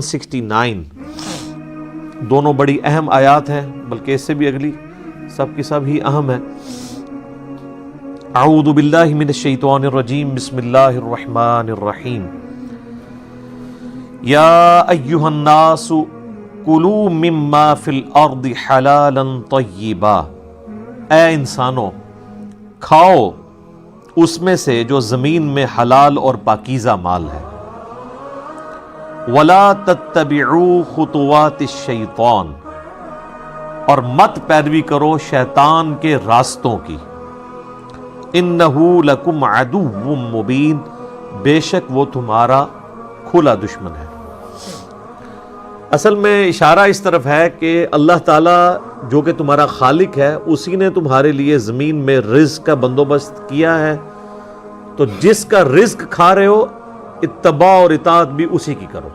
69 دونوں بڑی اہم آیات ہیں، بلکہ اس سے بھی اگلی سب کی سب ہی اہم ہے۔ اعوذ باللہ من الشیطان الرجیم، بسم اللہ الرحمن الرحیم۔ یا ایہا الناس کلوا مما فی الارض حلالا طیبا، اے انسانوں کھاؤ اس میں سے جو زمین میں حلال اور پاکیزہ مال ہے۔ وَلَا تَتَّبِعُوا خُطُوَاتِ الشَّيْطَانِ، اور مت پیروی کرو شیطان کے راستوں کی۔ إِنَّهُ لَكُمْ عَدُوٌّ مُّبِينٌ، بے شک وہ تمہارا کھلا دشمن ہے۔ اصل میں اشارہ اس طرف ہے کہ اللہ تعالیٰ جو کہ تمہارا خالق ہے، اسی نے تمہارے لیے زمین میں رزق کا بندوبست کیا ہے، تو جس کا رزق کھا رہے ہو اتباع اور اطاعت بھی اسی کی کرو۔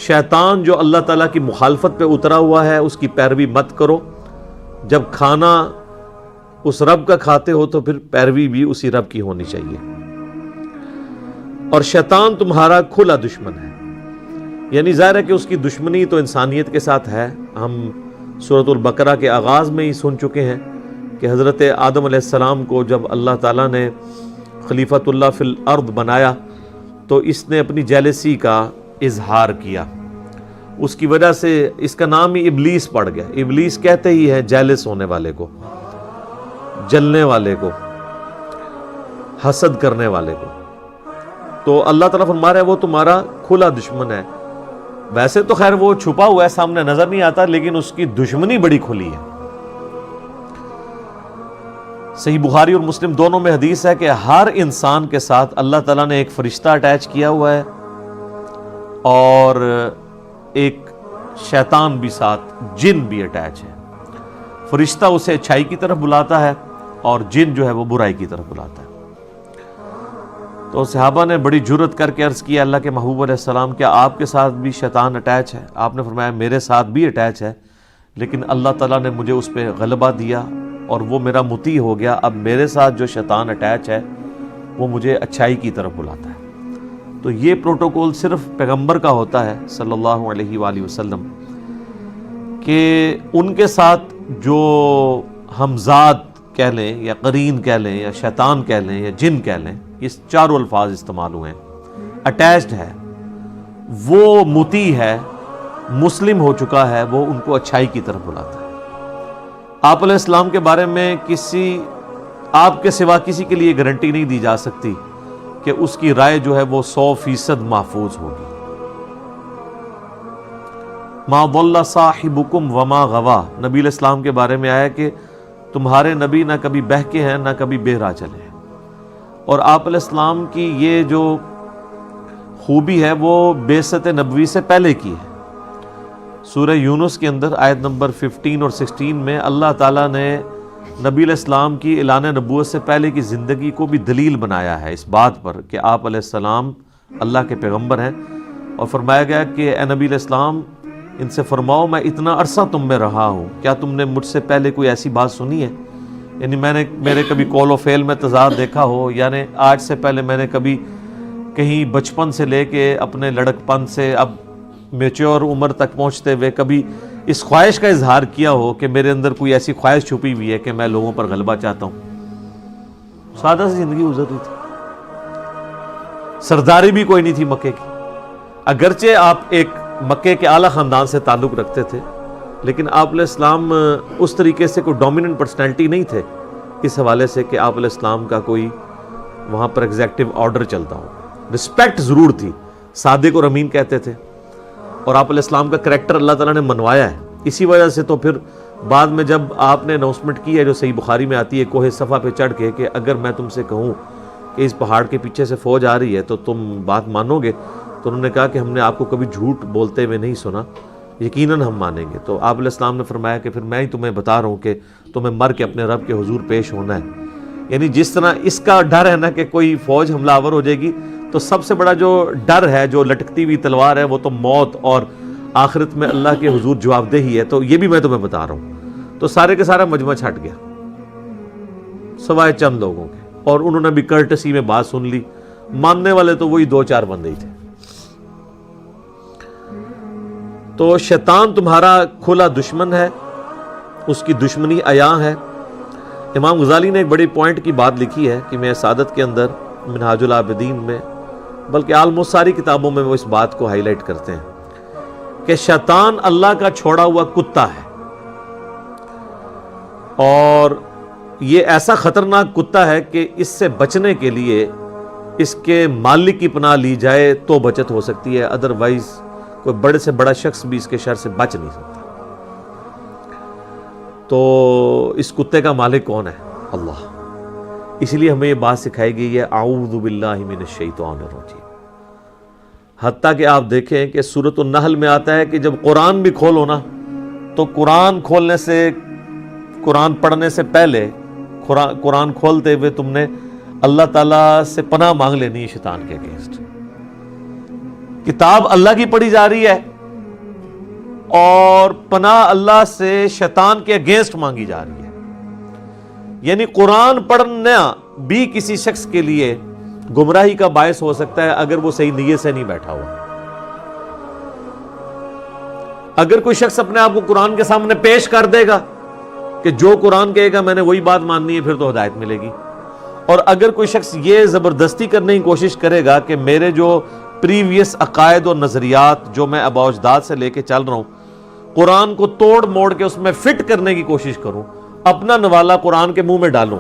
شیطان جو اللہ تعالیٰ کی مخالفت پہ اترا ہوا ہے اس کی پیروی مت کرو۔ جب کھانا اس رب کا کھاتے ہو تو پھر پیروی بھی اسی رب کی ہونی چاہیے۔ اور شیطان تمہارا کھلا دشمن ہے، یعنی ظاہر ہے کہ اس کی دشمنی تو انسانیت کے ساتھ ہے۔ ہم سورۃ البقرہ کے آغاز میں ہی سن چکے ہیں کہ حضرت آدم علیہ السلام کو جب اللہ تعالیٰ نے خلیفۃ اللہ فی الارض بنایا تو اس نے اپنی جیلسی کا اظہار کیا، اس کی وجہ سے اس کا نام ہی ابلیس پڑ گیا۔ ابلیس کہتے ہی ہے جیلس ہونے والے کو، جلنے والے کو، حسد کرنے والے کو۔ تو اللہ تعالیٰ فرما رہا ہے وہ تمہارا کھلا دشمن ہے۔ ویسے تو خیر وہ چھپا ہوا ہے، سامنے نظر نہیں آتا، لیکن اس کی دشمنی بڑی کھلی ہے۔ صحیح بخاری اور مسلم دونوں میں حدیث ہے کہ ہر انسان کے ساتھ اللہ تعالیٰ نے ایک فرشتہ اٹیچ کیا ہوا ہے اور ایک شیطان بھی ساتھ، جن بھی اٹیچ ہے۔ فرشتہ اسے اچھائی کی طرف بلاتا ہے اور جن جو ہے وہ برائی کی طرف بلاتا ہے۔ تو صحابہ نے بڑی جرأت کر کے عرض کیا اللہ کے محبوب علیہ السلام، کیا آپ کے ساتھ بھی شیطان اٹیچ ہے؟ آپ نے فرمایا میرے ساتھ بھی اٹیچ ہے، لیکن اللہ تعالیٰ نے مجھے اس پہ غلبہ دیا اور وہ میرا مطیع ہو گیا۔ اب میرے ساتھ جو شیطان اٹیچ ہے وہ مجھے اچھائی کی طرف بلاتا ہے۔ تو یہ پروٹوکول صرف پیغمبر کا ہوتا ہے صلی اللہ علیہ وآلہ وسلم، کہ ان کے ساتھ جو ہمزاد کہہ لیں یا قرین کہہ لیں یا شیطان کہہ لیں یا جن کہہ لیں، یہ چاروں الفاظ استعمال ہوئے ہیں، اٹیچڈ ہے، وہ مطیع ہے، مسلم ہو چکا ہے، وہ ان کو اچھائی کی طرف بلاتا ہے۔ آپ علیہ السلام کے بارے میں آپ کے سوا کسی کے لیے گارنٹی نہیں دی جا سکتی کہ اس کی رائے جو ہے وہ 100% محفوظ ہوگی۔ ما ضل صاحبکم وما غوا، نبی علیہ السلام کے بارے میں آیا کہ تمہارے نبی نہ کبھی بہکے ہیں نہ کبھی بے راہ چلے ہیں۔ اور آپ علیہ السلام کی یہ جو خوبی ہے وہ بعثت نبوی سے پہلے کی ہے۔ سورہ یونس کے اندر آیت نمبر 15 اور 16 میں اللہ تعالیٰ نے نبی علیہ السلام کی اعلان نبوت سے پہلے کی زندگی کو بھی دلیل بنایا ہے اس بات پر کہ آپ علیہ السلام اللہ کے پیغمبر ہیں، اور فرمایا گیا کہ اے نبی علیہ السلام ان سے فرماؤ میں اتنا عرصہ تم میں رہا ہوں، کیا تم نے مجھ سے پہلے کوئی ایسی بات سنی ہے؟ یعنی میں نے میرے کبھی قول و فعل میں تضاد دیکھا ہو، یعنی آج سے پہلے میں نے کبھی کہیں بچپن سے لے کے اپنے لڑک پن سے اب میچور عمر تک پہنچتے ہوئے کبھی اس خواہش کا اظہار کیا ہو کہ میرے اندر کوئی ایسی خواہش چھپی ہوئی ہے کہ میں لوگوں پر غلبہ چاہتا ہوں؟ سادہ سی زندگی گزر رہی تھی، سرداری بھی کوئی نہیں تھی مکے کی۔ اگرچہ آپ ایک مکے کے اعلیٰ خاندان سے تعلق رکھتے تھے، لیکن آپ علیہ السلام اس طریقے سے کوئی ڈومیننٹ پرسنالٹی نہیں تھے اس حوالے سے کہ آپ علیہ السلام کا کوئی وہاں پر ایگزیکٹو آرڈر چلتا ہو۔ رسپیکٹ ضرور تھی، صادق اور امین کہتے تھے، اور آپ علیہ السلام کا کریکٹر اللہ تعالیٰ نے منوایا ہے۔ اسی وجہ سے تو پھر بعد میں جب آپ نے اناؤنسمنٹ کی ہے جو صحیح بخاری میں آتی ہے کوہ صفا پہ چڑھ کے کہ اگر میں تم سے کہوں کہ اس پہاڑ کے پیچھے سے فوج آ رہی ہے تو تم بات مانو گے؟ تو انہوں نے کہا کہ ہم نے آپ کو کبھی جھوٹ بولتے ہوئے نہیں سنا، یقیناً ہم مانیں گے۔ تو آپ علیہ السلام نے فرمایا کہ پھر میں ہی تمہیں بتا رہا ہوں کہ تمہیں مر کے اپنے رب کے حضور پیش ہونا ہے۔ یعنی جس طرح اس کا ڈر ہے نا کہ کوئی فوج حملہ آور ہو جائے گی، تو سب سے بڑا جو ڈر ہے، جو لٹکتی ہوئی تلوار ہے، وہ تو موت اور آخرت میں اللہ کے حضور جواب دہی ہے۔ تو یہ بھی میں تمہیں بتا رہا ہوں۔ تو سارے کے سارا مجمع چھٹ گیا سوائے چند لوگوں کے، اور انہوں نے بھی کرٹسی میں بات سن لی۔ ماننے والے تو وہی 2-4 بندے ہی تھے۔ تو شیطان تمہارا کھلا دشمن ہے، اس کی دشمنی عیاں ہے۔ امام غزالی نے ایک بڑی پوائنٹ کی بات لکھی ہے کہ میں سعادت کے اندر، منہاج العابدین میں، بلکہ آلموسٹ ساری کتابوں میں وہ اس بات کو ہائی لائٹ کرتے ہیں کہ شیطان اللہ کا چھوڑا ہوا کتا ہے، اور یہ ایسا خطرناک کتا ہے کہ اس سے بچنے کے لیے اس کے مالک کی پناہ لی جائے تو بچت ہو سکتی ہے، ادروائز کوئی بڑے سے بڑا شخص بھی اس کے شر سے بچ نہیں سکتا۔ تو اس کتے کا مالک کون ہے؟ اللہ۔ اس لیے ہمیں یہ بات سکھائی گئی ہے، اعوذ باللہ من الشیطان الرجیم۔ حتیٰ کہ آپ دیکھیں کہ سورۃ النحل میں آتا ہے کہ جب قرآن بھی کھولو نا، تو قرآن کھولنے سے، قرآن پڑھنے سے پہلے، قرآن کھولتے ہوئے تم نے اللہ تعالیٰ سے پناہ مانگ لینی ہے شیطان کے اگینسٹ۔ کتاب اللہ کی پڑھی جا رہی ہے اور پناہ اللہ سے شیطان کے اگینسٹ مانگی جا رہی ہے۔ یعنی قرآن پڑھنا بھی کسی شخص کے لیے گمراہی کا باعث ہو سکتا ہے اگر وہ صحیح نیت سے نہیں بیٹھا ہوا۔ اگر کوئی شخص اپنے آپ کو قرآن کے سامنے پیش کر دے گا کہ جو قرآن کہے گا میں نے وہی بات ماننی ہے، پھر تو ہدایت ملے گی۔ اور اگر کوئی شخص یہ زبردستی کرنے کی کوشش کرے گا کہ میرے جو پریویس عقائد اور نظریات جو میں آباء و اجداد سے لے کے چل رہا ہوں، قرآن کو توڑ موڑ کے اس میں فٹ کرنے کی کوشش کروں، اپنا نوالا قرآن کے منہ میں ڈالوں،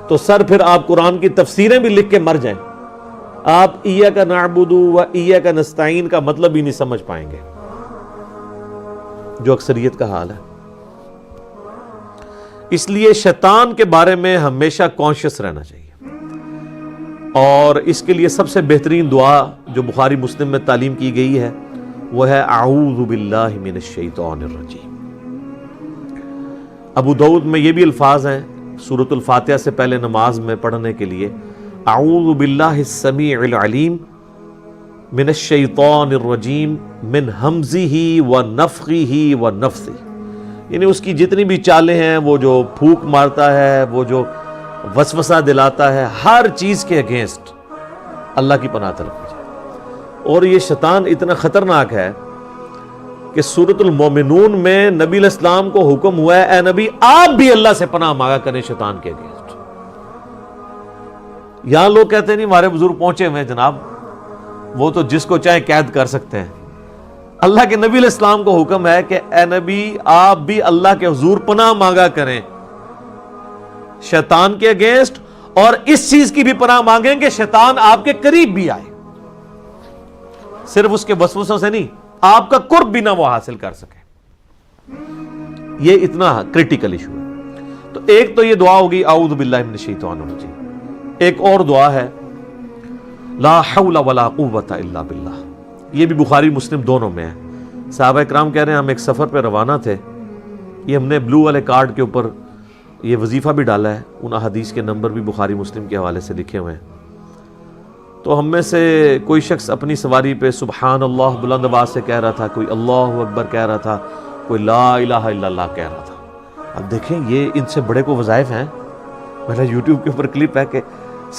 تو سر پھر آپ قرآن کی تفسیریں بھی لکھ کے مر جائیں، آپ ایاک نعبد و ایاک نستعین کا مطلب ہی نہیں سمجھ پائیں گے، جو اکثریت کا حال ہے۔ اس لیے شیطان کے بارے میں ہمیشہ کانشیس رہنا چاہیے، اور اس کے لیے سب سے بہترین دعا جو بخاری مسلم میں تعلیم کی گئی ہے وہ ہے اعوذ باللہ من الشیطان الرجیم۔ ابو داؤد میں یہ بھی الفاظ ہیں سورۃ الفاتحہ سے پہلے نماز میں پڑھنے کے لیے، اعوذ باللہ السمیع العلیم من الشیطان الرجیم من ہمزہ ونفخہ ونفثہ۔ یعنی اس کی جتنی بھی چالیں ہیں، وہ جو پھونک مارتا ہے، وہ جو وسوسہ دلاتا ہے، ہر چیز کے اگینسٹ اللہ کی پناہ طلب کی جائے۔ اور یہ شیطان اتنا خطرناک ہے کہ سورۃ المومنون میں نبی علیہ السلام کو حکم ہوا ہے، اے نبی آپ بھی اللہ سے پناہ مانگا کریں شیطان کے اگینسٹ۔ یہاں لوگ کہتے ہیں نہیں ہمارے بزرگ پہنچے ہوئے ہیں جناب، وہ تو جس کو چاہے قید کر سکتے ہیں۔ اللہ کے نبی علیہ السلام کو حکم ہے کہ اے نبی آپ بھی اللہ کے حضور پناہ مانگا کریں شیطان کے اگینسٹ، اور اس چیز کی بھی پناہ مانگیں کہ شیطان آپ کے قریب بھی آئے، صرف اس کے وسوسوں سے نہیں، آپ کا قرب بھی نہ وہ حاصل کر سکے۔ یہ اتنا کریٹیکل ایشو ہے۔ تو ایک تو یہ دعا ہوگی اعوذ باللہ من الشیطان الرجیم، ایک اور دعا ہے لا حول ولا قوت الا باللہ، یہ بھی بخاری مسلم دونوں میں ہے۔ صحابہ اکرام کہہ رہے ہیں ہم ایک سفر پہ روانہ تھے، یہ ہم نے بلو والے کارڈ کے اوپر یہ وظیفہ بھی ڈالا ہے، ان احادیث کے نمبر بھی بخاری مسلم کے حوالے سے لکھے ہوئے ہیں۔ تو ہم میں سے کوئی شخص اپنی سواری پہ سبحان اللہ بلند آواز سے کہہ رہا تھا، کوئی اللہ اکبر کہہ رہا تھا، کوئی لا الہ الا اللہ کہہ رہا تھا۔ اب دیکھیں یہ ان سے بڑے کو وظائف ہیں، میرا یوٹیوب کے اوپر کلپ ہے کہ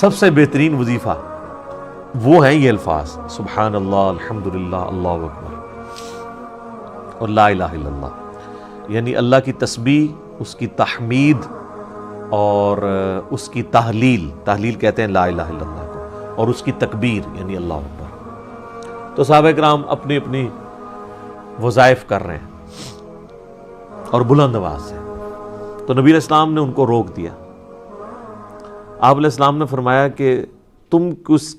سب سے بہترین وظیفہ وہ ہیں یہ الفاظ سبحان اللہ الحمدللہ اللہ اکبر اور لا الہ الا اللہ، یعنی اللہ کی تسبیح، اس کی تحمید اور اس کی تحلیل کہتے ہیں لا الہ الا اللہ کو، اور اس کی تکبیر یعنی اللہ اکبر۔ تو صحابہ کرام اپنی اپنی وظائف کر رہے ہیں اور بلند آواز سے، تو نبی علیہ السلام نے ان کو روک دیا۔ آپ علیہ السلام نے فرمایا کہ تم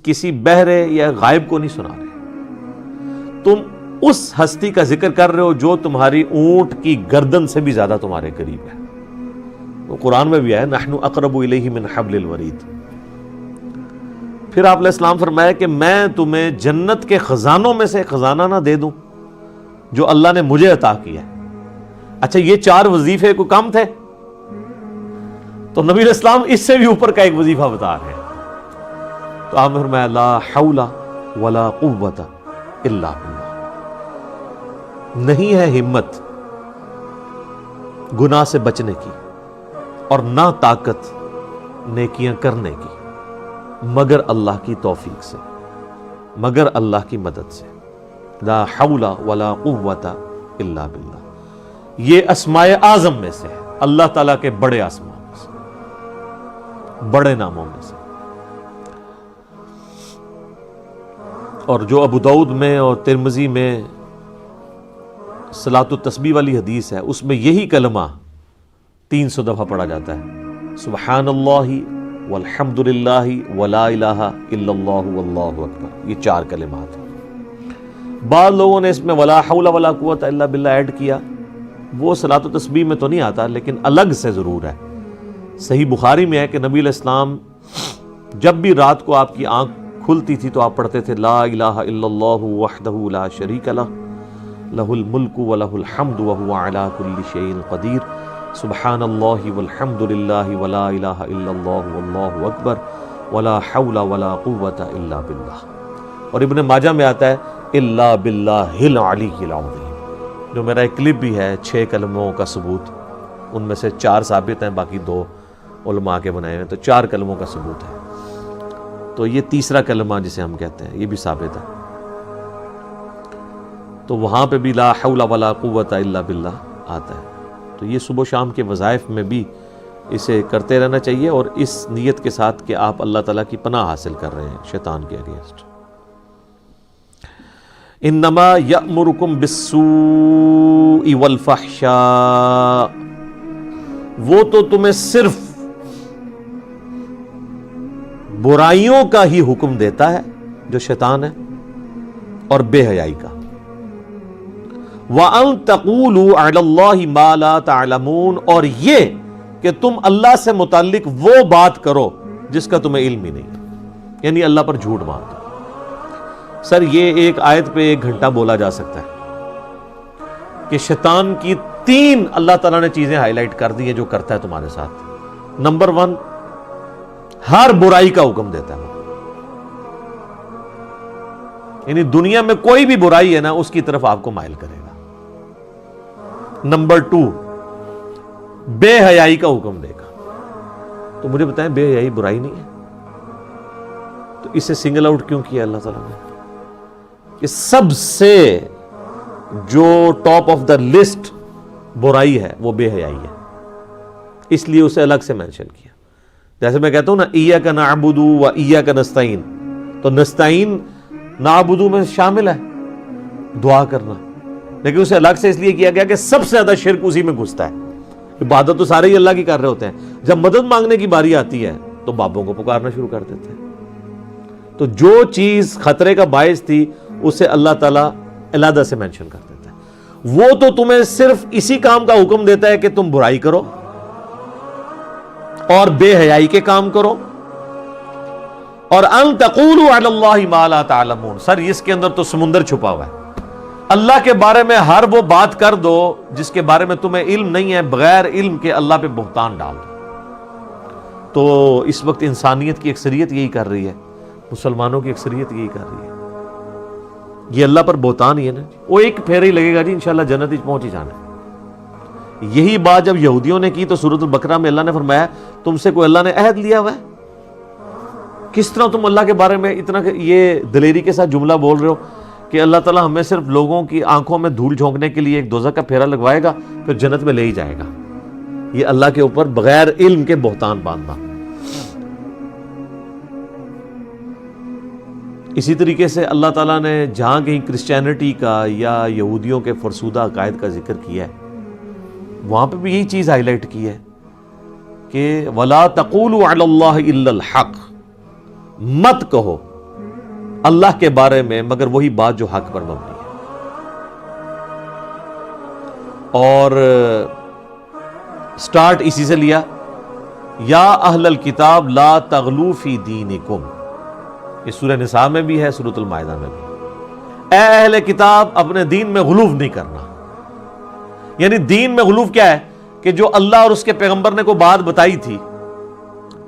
کسی بہرے یا غائب کو نہیں سنا رہے، تم اس ہستی کا ذکر کر رہے ہو جو تمہاری اونٹ کی گردن سے بھی زیادہ تمہارے قریب ہے۔ وہ قرآن میں بھی ہے نحن اقرب الیہ من حبل الورید۔ پھر آپ علیہ السلام فرمایا کہ میں تمہیں جنت کے خزانوں میں سے خزانہ نہ دے دوں جو اللہ نے مجھے عطا کیا ہے۔ اچھا یہ 4 وظیفے کو کم تھے؟ تو نبی علیہ السلام اس سے بھی اوپر کا ایک وظیفہ بتا رہے ہیں۔ تو آپ نے فرمایا لا حول ولا قوت الا باللہ، نہیں ہے ہمت گناہ سے بچنے کی اور نہ طاقت نیکیاں کرنے کی مگر اللہ کی توفیق سے، مگر اللہ کی مدد سے۔ لا حول ولا قوت الا باللہ. یہ اسماء اعظم میں سے ہے، اللہ تعالیٰ کے بڑے اسماء میں سے، بڑے ناموں میں سے. اور جو ابو داؤد میں اور ترمذی میں صلاۃ التسبیح والی حدیث ہے، اس میں یہی کلمہ 300 دفعہ پڑھا جاتا ہے، سبحان اللہ والحمد للہ ولا الہ الا اللہ واللہ اکبر. یہ 4 کلمات ہیں. بعض لوگوں نے اس میں ولا حول ولا قوت الا باللہ ایڈ کیا، وہ صلاۃ التسبیح میں تو نہیں آتا لیکن الگ سے ضرور ہے. صحیح بخاری میں ہے کہ نبی علیہ السلام جب بھی رات کو آپ کی آنکھ کھلتی تھی تو آپ پڑھتے تھے لا الہ الا اللہ وحدہ لا شریک لہ لہ الملک ولہ الحمد وہو علی کل شیء قدیر سبحان اللہ والحمد للہ ولا الہ الا اللہ واللہ اکبر ولا حول ولا قوت الا باللہ. اور ابن ماجہ میں آتا ہے الا باللہ العلی العظیم، جو میرا ایک کلپ بھی ہے 6 کلموں کا ثبوت، ان میں سے 4 ثابت ہیں، باقی 2 علماء کے بنائے ہیں، تو 4 کلموں کا ثبوت ہے. تو یہ تیسرا کلمہ جسے ہم کہتے ہیں یہ بھی ثابت ہے. تو وہاں پہ بھی لا حول ولا قوت الا باللہ آتا ہے. تو یہ صبح و شام کے وظائف میں بھی اسے کرتے رہنا چاہیے، اور اس نیت کے ساتھ کہ آپ اللہ تعالیٰ کی پناہ حاصل کر رہے ہیں شیطان کے اگینسٹ. انما یأمرکم بالسوء والفحشاء، وہ تو تمہیں صرف برائیوں کا ہی حکم دیتا ہے جو شیطان ہے، اور بے حیائی کا. وَأَن تَقُولُوا عَلَى اللَّهِ مَا لَا تَعْلَمُونَ، اور یہ کہ تم اللہ سے متعلق وہ بات کرو جس کا تمہیں علم ہی نہیں، یعنی اللہ پر جھوٹ باندھو. سر یہ ایک آیت پہ 1 گھنٹہ بولا جا سکتا ہے کہ شیطان کی 3 اللہ تعالیٰ نے چیزیں ہائی لائٹ کر دی ہیں جو کرتا ہے تمہارے ساتھ. نمبر 1، ہر برائی کا حکم دیتا ہے، یعنی دنیا میں کوئی بھی برائی ہے نا اس کی طرف آپ کو مائل کرے گا. نمبر 2، بے حیائی کا حکم دے گا. تو مجھے بتائیں بے حیائی برائی نہیں ہے؟ تو اسے سنگل آؤٹ کیوں کیا اللہ تعالیٰ نے؟ کہ سب سے جو ٹاپ آف دا لسٹ برائی ہے وہ بے حیائی ہے، اس لیے اسے الگ سے مینشن کیا. جیسے میں کہتا ہوں نا ایاک نعبد و ایاک نستعین، تو نستعین نعبدو میں شامل ہے دعا کرنا، لیکن اسے الگ سے اس لیے کیا گیا کہ سب سے زیادہ شرک اسی میں گھستا ہے. عبادت تو سارے ہی اللہ کی کر رہے ہوتے ہیں، جب مدد مانگنے کی باری آتی ہے تو بابوں کو پکارنا شروع کر دیتے ہیں. تو جو چیز خطرے کا باعث تھی اسے اللہ تعالیٰ علیحدہ سے مینشن کر دیتا ہے. وہ تو تمہیں صرف اسی کام کا حکم دیتا ہے کہ تم برائی کرو اور بے حیائی کے کام کرو، اور ان تقولوا علی اللہ ما لا تعلمون. سر اس کے اندر تو سمندر چھپا ہوا ہے. اللہ کے بارے میں ہر وہ بات کر دو جس کے بارے میں تمہیں علم نہیں ہے، بغیر علم کے اللہ پہ بہتان ڈال دو. تو اس وقت انسانیت کی اکثریت یہی کر رہی ہے، مسلمانوں کی اکثریت یہی کر رہی ہے. یہ اللہ پر بہتان ہی ہے نا، وہ ایک پھیرا ہی لگے گا جی انشاءاللہ جنت ہی پہنچ ہی جانا ہے. یہی بات جب یہودیوں نے کی تو سورۃ البقرہ میں اللہ نے فرمایا تم سے کوئی اللہ نے عہد لیا ہوا ہے؟ کس طرح تم اللہ کے بارے میں اتنا یہ دلیری کے ساتھ جملہ بول رہے ہو کہ اللہ تعالیٰ ہمیں صرف لوگوں کی آنکھوں میں دھول جھونکنے کے لیے ایک دوزخ کا پھیرا لگوائے گا پھر جنت میں لے ہی جائے گا. یہ اللہ کے اوپر بغیر علم کے بہتان باندھنا. اسی طریقے سے اللہ تعالیٰ نے جہاں کہیں کرسچینٹی کا یا یہودیوں کے فرسودہ عقائد کا ذکر کیا ہے وہاں پہ بھی یہی چیز ہائی لائٹ کی ہے کہ وَلَا تَقُولُوا عَلَى اللَّهِ إِلَّا الْحَقِّ، مت کہو اللہ کے بارے میں مگر وہی بات جو حق پر مبنی ہے. اور سٹارٹ اسی سے لیا، یا اہل الکتاب لا تغلو فی دینکم. یہ سورہ نساء میں بھی ہے، سورۃ المائدہ میں بھی. اے اہل کتاب اپنے دین میں غلو نہیں کرنا. یعنی دین میں غلو کیا ہے کہ جو اللہ اور اس کے پیغمبر نے کوئی بات بتائی تھی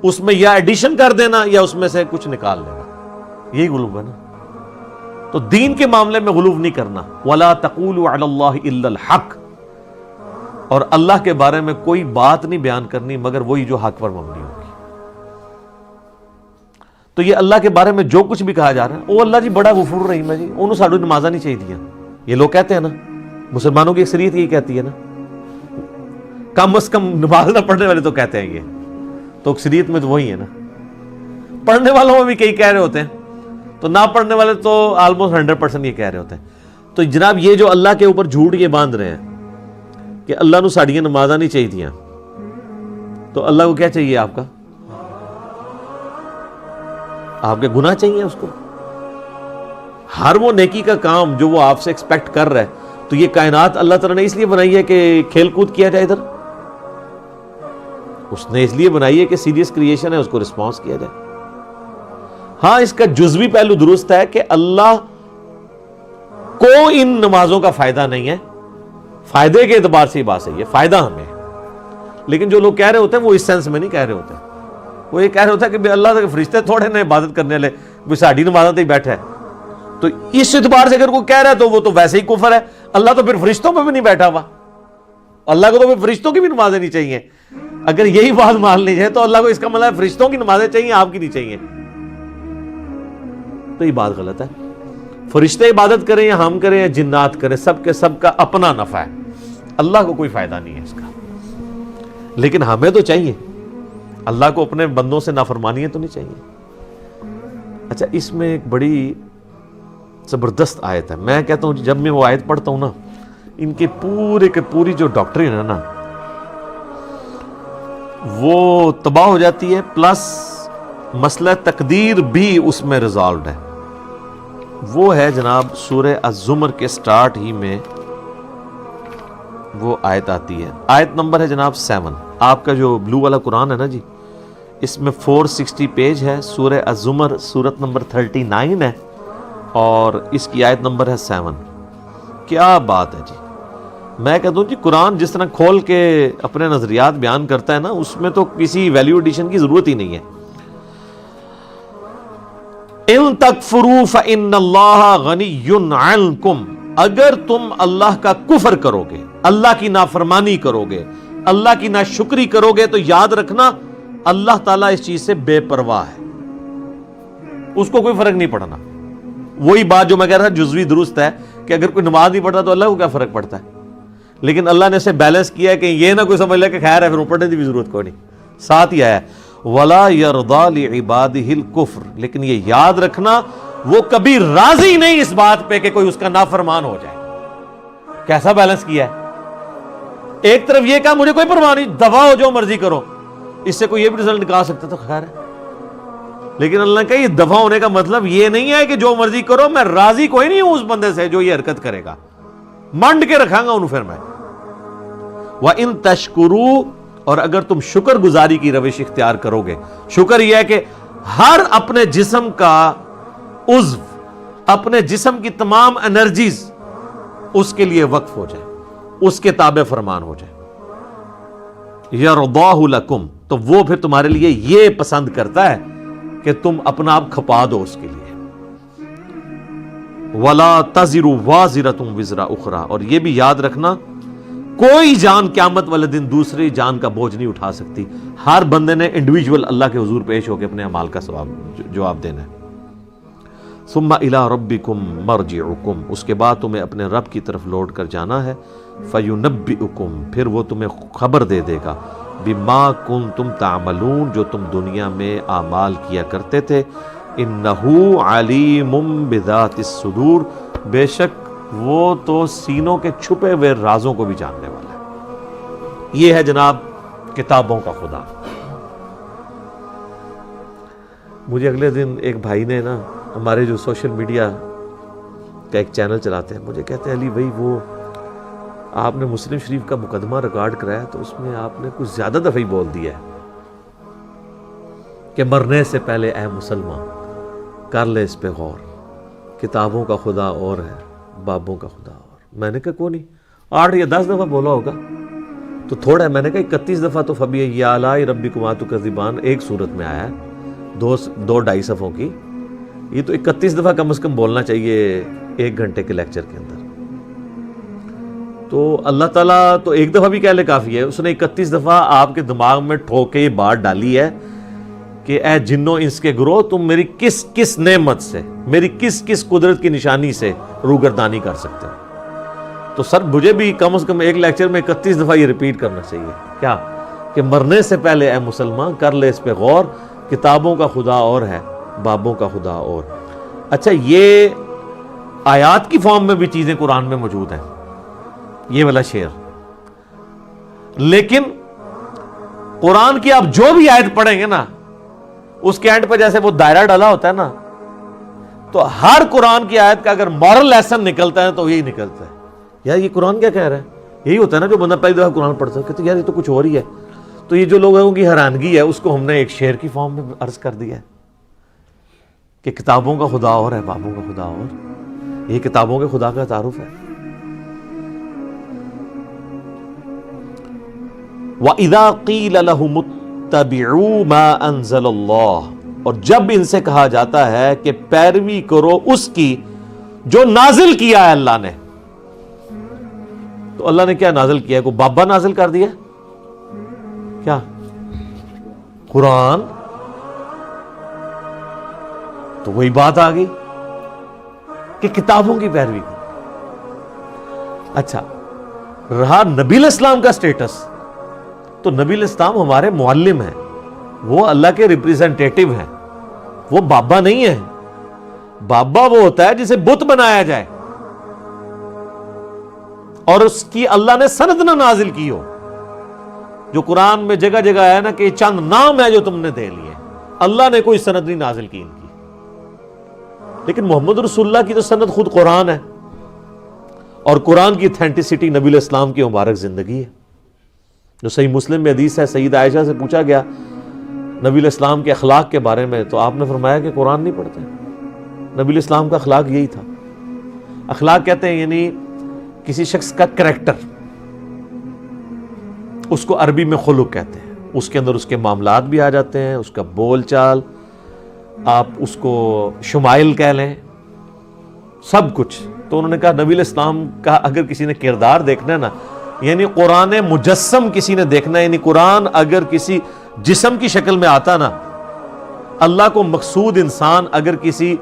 اس میں یا ایڈیشن کر دینا یا اس میں سے کچھ نکال لینا، یہی غلو ہے نا. تو دین کے معاملے میں غلو نہیں کرنا. وَلَا تَقُولُوا عَلَى اللَّهِ إِلَّا الْحَقِّ، اور اللہ کے بارے میں کوئی بات نہیں بیان کرنی مگر وہی جو حق پر مبنی ہوگی. تو یہ اللہ کے بارے میں جو کچھ بھی کہا جا رہا ہے وہ اللہ جی بڑا غفور رحیم ہے جی، انہوں ساڈو نمازاں نہیں چاہیے. یہ لوگ کہتے ہیں نا، مسلمانوں کی اکثریت یہ کہتی ہے نا، کم از کم نماز نہ پڑھنے والے تو کہتے ہیں یہ، تو اکثریت میں تو وہی ہے نا، پڑھنے والوں میں بھی کئی کہہ رہے ہوتے ہیں، تو نہ پڑھنے والے تو آلموسٹ 100% یہ کہہ رہے ہوتے ہیں. تو جناب یہ جو اللہ کے اوپر جھوٹ یہ باندھ رہے ہیں کہ اللہ نو ساڑیاں نمازاں نہیں چاہیے تھیاں، تو اللہ کو کیا چاہیے؟ آپ کا، آپ کے گناہ چاہیے اس کو. ہر وہ نیکی کا کام جو وہ آپ سے ایکسپیکٹ کر رہا ہے، تو یہ کائنات اللہ تعالیٰ نے اس لیے بنائی ہے کہ کھیل کود کیا جائے، ادھر اس نے اس لیے بنائی ہے کہ سیریس کریشن ہے، اس کو رسپانس کیا جائے. ہاں اس کا جزوی پہلو درست ہے کہ اللہ کو ان نمازوں کا فائدہ نہیں ہے، فائدے کے اعتبار سے یہ بات صحیح ہے، فائدہ ہمیں ہے. لیکن جو لوگ کہہ رہے ہوتے ہیں وہ اس سینس میں نہیں کہہ رہے ہوتے، وہ یہ کہہ رہے ہوتے ہیں کہ اللہ کے فرشتے تھوڑے نے عبادت کرنے والے، کوئی ساڑی نمازاں تے ہی بیٹھا ہے. تو اس اعتبار سے اگر کوئی کہہ رہا ہے تو وہ تو ویسے ہی کفر ہے. اللہ تو پھر فرشتوں میں بھی نہیں بیٹھا ہوا، اللہ کو تو پھر فرشتوں کی بھی نمازیں نہیں چاہیے. اگر یہی بات مان لی جائے تو اللہ کو اس کا مطلب فرشتوں کی نمازیں چاہیے، آپ کی نہیں چاہیے، تو یہ بات غلط ہے. فرشتے عبادت کریں یا ہم کریں یا جنات کریں، سب کے سب کا اپنا نفع ہے، اللہ کو کوئی فائدہ نہیں ہے اس کا. لیکن ہمیں تو چاہیے، اللہ کو اپنے بندوں سے نافرمانیاں تو نہیں چاہیے. اچھا اس میں ایک بڑی زبردست آیت ہے، میں کہتا ہوں جب میں وہ آیت پڑھتا ہوں نا، ان کے پورے کے پوری جو ڈاکٹرین ہے نا وہ تباہ ہو جاتی ہے، پلس مسئلہ تقدیر بھی اس میں ریزالوڈ ہے. وہ ہے جناب سورہ الزمر کے سٹارٹ ہی میں وہ آیت آتی ہے، آیت نمبر ہے جناب 7. آپ کا جو بلو والا قرآن ہے نا جی، اس میں 460 پیج ہے، سورہ الزمر سورت نمبر 39 ہے اور اس کی آیت نمبر ہے 7. کیا بات ہے جی. میں کہتا ہوں جی قرآن جس طرح کھول کے اپنے نظریات بیان کرتا ہے نا، اس میں تو کسی ویلیو ایڈیشن کی ضرورت ہی نہیں ہے. ان تکفروا فإن اللہ غنی عنکم، اگر تم اللہ کا کفر کرو گے، اللہ کی نافرمانی کرو گے، اللہ کی ناشکری کرو گے، تو یاد رکھنا اللہ تعالیٰ اس چیز سے بے پرواہ ہے، اس کو کوئی فرق نہیں پڑنا. وہی بات جو میں کہہ رہا تھا جزوی درست ہے کہ اگر کوئی نماز نہیں پڑھتا تو اللہ کو کیا فرق پڑتا ہے، لیکن اللہ نے اسے بیلنس کیا ہے کہ یہ نہ کوئی سمجھ لے کہ خیر ہے پھر پڑھنے کی بھی ضرورت کوئی نہیں. ساتھ ہی آیا وَلَا يَرْضَى لِعِبَادِهِ الْكُفْرِ، لیکن یہ یاد رکھنا وہ کبھی راضی نہیں اس بات پہ کہ کوئی اس کا نافرمان ہو جائے. کیسا بیلنس کیا ہے؟ ایک طرف یہ کہا مجھے کوئی پرواہ نہیں، دفع ہو جو مرضی کرو، اس سے کوئی یہ بھی رزلٹ نکال سکتا تو خیر ہے. لیکن اللہ نے کہا یہ دفع ہونے کا مطلب یہ نہیں ہے کہ جو مرضی کرو، میں راضی کوئی نہیں ہوں اس بندے سے جو یہ حرکت کرے گا، منڈ کے رکھاں گا انہوں پھر میں. وَإِن تَشْكُرُوا، اور اگر تم شکر گزاری کی روش اختیار کرو گے، شکر یہ ہے کہ ہر اپنے جسم کا عضو، اپنے جسم کی تمام انرجیز اس کے لیے وقف ہو جائے، اس کے تابع فرمان ہو جائے. يَرْضَاهُ لَكُمْ، تو وہ پھر تمہارے لیے یہ پسند کرتا ہے کہ تم اپنا آپ کھپا دو اس کے لیے. وَلَا تَزِرُ وَازِرَةٌ وِزْرَ أُخْرَى، اور یہ بھی یاد رکھنا کوئی جان قیامت والے دن دوسری جان کا بوجھ نہیں اٹھا سکتی. ہر بندے نے انڈیویجول اللہ کے حضور پیش ہو کے اپنے اعمال کا جواب دینا ہے. ثُمَّ إِلَىٰ رَبِّكُمْ مَرْجِعُكُمْ، اس کے بعد تمہیں اپنے رب کی طرف لوٹ کر جانا ہے. فَيُنَبِّئُكُمْ، پھر وہ تمہیں خبر دے دے گا، بِمَا كُنتُمْ تَعْمَلُونَ، جو تم دنیا میں اعمال کیا کرتے تھے. إِنَّهُ عَلِيمٌ بِذَاتِ الصُّدُورِ، بے شک وہ تو سینوں کے چھپے ہوئے رازوں کو بھی جاننے والا ہے. یہ ہے جناب کتابوں کا خدا. مجھے اگلے دن ایک بھائی نے نا، ہمارے جو سوشل میڈیا کا ایک چینل چلاتے ہیں، مجھے کہتے ہیں علی بھائی وہ آپ نے مسلم شریف کا مقدمہ ریکارڈ کرایا تو اس میں آپ نے کچھ زیادہ دفعہ ہی بول دیا ہے کہ مرنے سے پہلے اے مسلمان کر لے اس پہ غور، کتابوں کا خدا اور ہے، بابوں کا خدا اور. میں نے کہا کوئی نہیں، 8 یا 10 دفعہ بولا ہوگا تو تھوڑا ہے. میں نے کہا 31 دفعہ تو فَبِأَيِّ آلَاءِ رَبِّكُمَا تُكَذِّبَانِ ایک صورت میں آیا ہے، 2-2.5 صفحوں کی. یہ تو 31 دفعہ کم از کم بولنا چاہیے 1 گھنٹے کے لیکچر کے اندر. تو اللہ تعالیٰ تو 1 دفعہ بھی کہہ لے کافی ہے، اس نے 31 دفعہ آپ کے دماغ میں ٹھوک کے یہ بات ڈالی ہے کہ اے جنوں انس کے گروہ، تم میری کس کس نعمت سے، میری کس کس قدرت کی نشانی سے روگردانی کر سکتے ہو. تو سر مجھے بھی کم از کم ایک لیکچر میں 31 دفعہ یہ ریپیٹ کرنا چاہیے کیا کہ مرنے سے پہلے اے مسلمان کر لے اس پہ غور، کتابوں کا خدا اور ہے، بابوں کا خدا اور۔ اچھا یہ آیات کی فارم میں بھی چیزیں قرآن میں موجود ہیں، یہ والا شعر، لیکن قرآن کی آپ جو بھی آیت پڑھیں گے نا اس کے اینڈ پہ جیسے وہ دائرہ ڈالا ہوتا ہے نا، تو ہر قرآن کی آیت کا اگر مورل لیسن نکلتا ہے تو یہی نکلتا ہے، یار یہ قرآن کیا کہہ رہا ہے۔ یہی ہوتا ہے نا جو بندہ پہلی دفعہ قرآن پڑھتا ہے کہتے ہیں یار یہ تو کچھ اور ہی ہے۔ تو یہ جو لوگوں کی حیرانگی ہے اس کو ہم نے ایک شعر کی فارم میں عرض کر دیا ہے کہ کتابوں کا خدا اور ہے، بابوں کا خدا اور۔ یہ کتابوں کے خدا کا تعارف ہے۔ وَإِذَا قِيلَ لَهُمُ اتَّبِعُوا مَا أَنزَلَ اللَّهُ، اور جب ان سے کہا جاتا ہے کہ پیروی کرو اس کی جو نازل کیا ہے اللہ نے، تو اللہ نے کیا نازل کیا ہے؟ کوئی بابا نازل کر دیا کیا؟ قرآن؟ تو وہی بات آ گئی کہ کتابوں کی پیروی کرو۔ اچھا رہا نبی علیہ السلام کا سٹیٹس، تو نبی علیہ السلام ہمارے معلم ہیں، وہ اللہ کے ریپریزنٹیٹیو ہیں، وہ بابا نہیں ہیں۔ بابا وہ ہوتا ہے جسے بت بنایا جائے اور اس کی اللہ نے سند نہ نازل کی ہو، جو قرآن میں جگہ جگہ ہے نا کہ یہ چند نام ہے جو تم نے دے لیے، اللہ نے کوئی سند نہیں نازل کی ان کی۔ لیکن محمد رسول اللہ کی تو سند خود قرآن ہے، اور قرآن کی اتھینٹسٹی نبی علیہ السلام کی مبارک زندگی ہے۔ جو صحیح مسلم میں حدیث ہے، سید عائشہ سے پوچھا گیا نبی علیہ السلام کے اخلاق کے بارے میں، تو آپ نے فرمایا کہ قرآن نہیں پڑھتے۔ نبی علیہ السلام کا اخلاق یہی تھا۔ اخلاق کہتے ہیں یعنی کسی شخص کا کریکٹر، اس کو عربی میں خلق کہتے ہیں، اس کے اندر اس کے معاملات بھی آ جاتے ہیں، اس کا بول چال، آپ اس کو شمائل کہہ لیں، سب کچھ۔ تو انہوں نے کہا نبی علیہ السلام کا اگر کسی نے کردار دیکھنا ہے نا، یعنی قرآن مجسم کسی نے دیکھنا ہے، یعنی قرآن اگر کسی جسم کی شکل میں آتا نا، اللہ کو مقصود انسان اگر کسی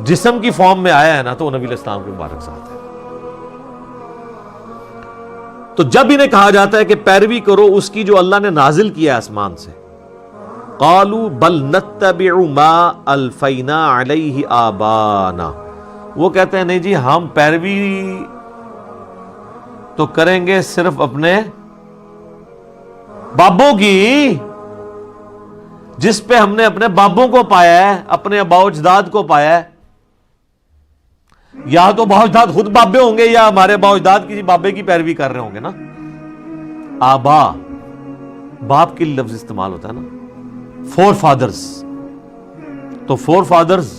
جسم کی فارم میں آیا ہے نا، تو وہ نبی علیہ السلام کے مبارک ذات ہے۔ تو جب انہیں کہا جاتا ہے کہ پیروی کرو اس کی جو اللہ نے نازل کیا آسمان سے، قالوا بل نتبع ما الفینا علیہ آبانا، وہ کہتے ہیں نہیں جی ہم پیروی تو کریں گے صرف اپنے بابوں کی، جس پہ ہم نے اپنے بابوں کو پایا ہے، اپنے آباء و اجداد کو پایا ہے۔ یا تو آباء و اجداد خود بابے ہوں گے یا ہمارے آباء و اجداد کسی بابے کی پیروی کر رہے ہوں گے نا۔ آبا باپ کے لفظ استعمال ہوتا ہے نا، فور فادرز، تو فور فادرز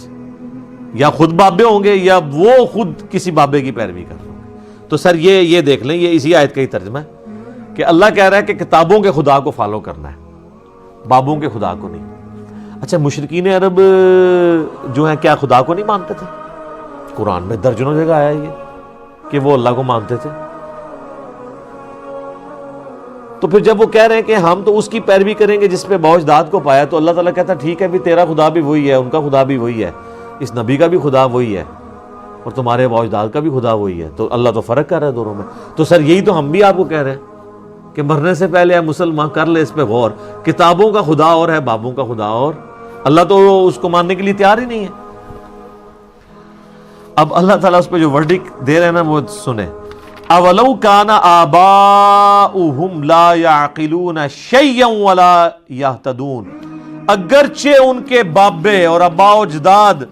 یا خود بابے ہوں گے یا وہ خود کسی بابے کی پیروی کر رہے ہوں گے۔ تو سر یہ دیکھ لیں، یہ اسی آیت کا ہی ترجمہ ہے کہ اللہ کہہ رہا ہے کہ کتابوں کے خدا کو فالو کرنا ہے، بابوں کے خدا کو نہیں۔ اچھا مشرکین عرب جو ہیں کیا خدا کو نہیں مانتے تھے؟ قرآن میں درجنوں جگہ آیا یہ کہ وہ اللہ کو مانتے تھے۔ تو پھر جب وہ کہہ رہے ہیں کہ ہم تو اس کی پیروی کریں گے جس پہ آباء و اجداد کو پایا، تو اللہ تعالیٰ کہتا ہے ٹھیک ہے بھی تیرا خدا بھی وہی ہے، ان کا خدا بھی وہی ہے، اس نبی کا بھی خدا وہی ہے، اور تمہارے آباء و اجداد کا بھی خدا وہی ہے۔ تو اللہ تو فرق کر رہا ہے دونوں میں۔ تو سر یہی تو ہم بھی آپ کو کہہ رہے ہیں کہ مرنے سے پہلے اے مسلمان کر لے اس پہ غور، کتابوں کا خدا اور ہے، بابوں کا خدا اور۔ اللہ تو اس کو ماننے کے لیے تیار ہی نہیں ہے۔ اب اللہ تعالیٰ اس پہ جو ورڈکٹ دے رہے ہیں نا وہ سنیں، اولو کان آباؤہم لا یعقلون شیئا ولا یہتدون، اگرچہ ان کے بابے اور آباء و اجداد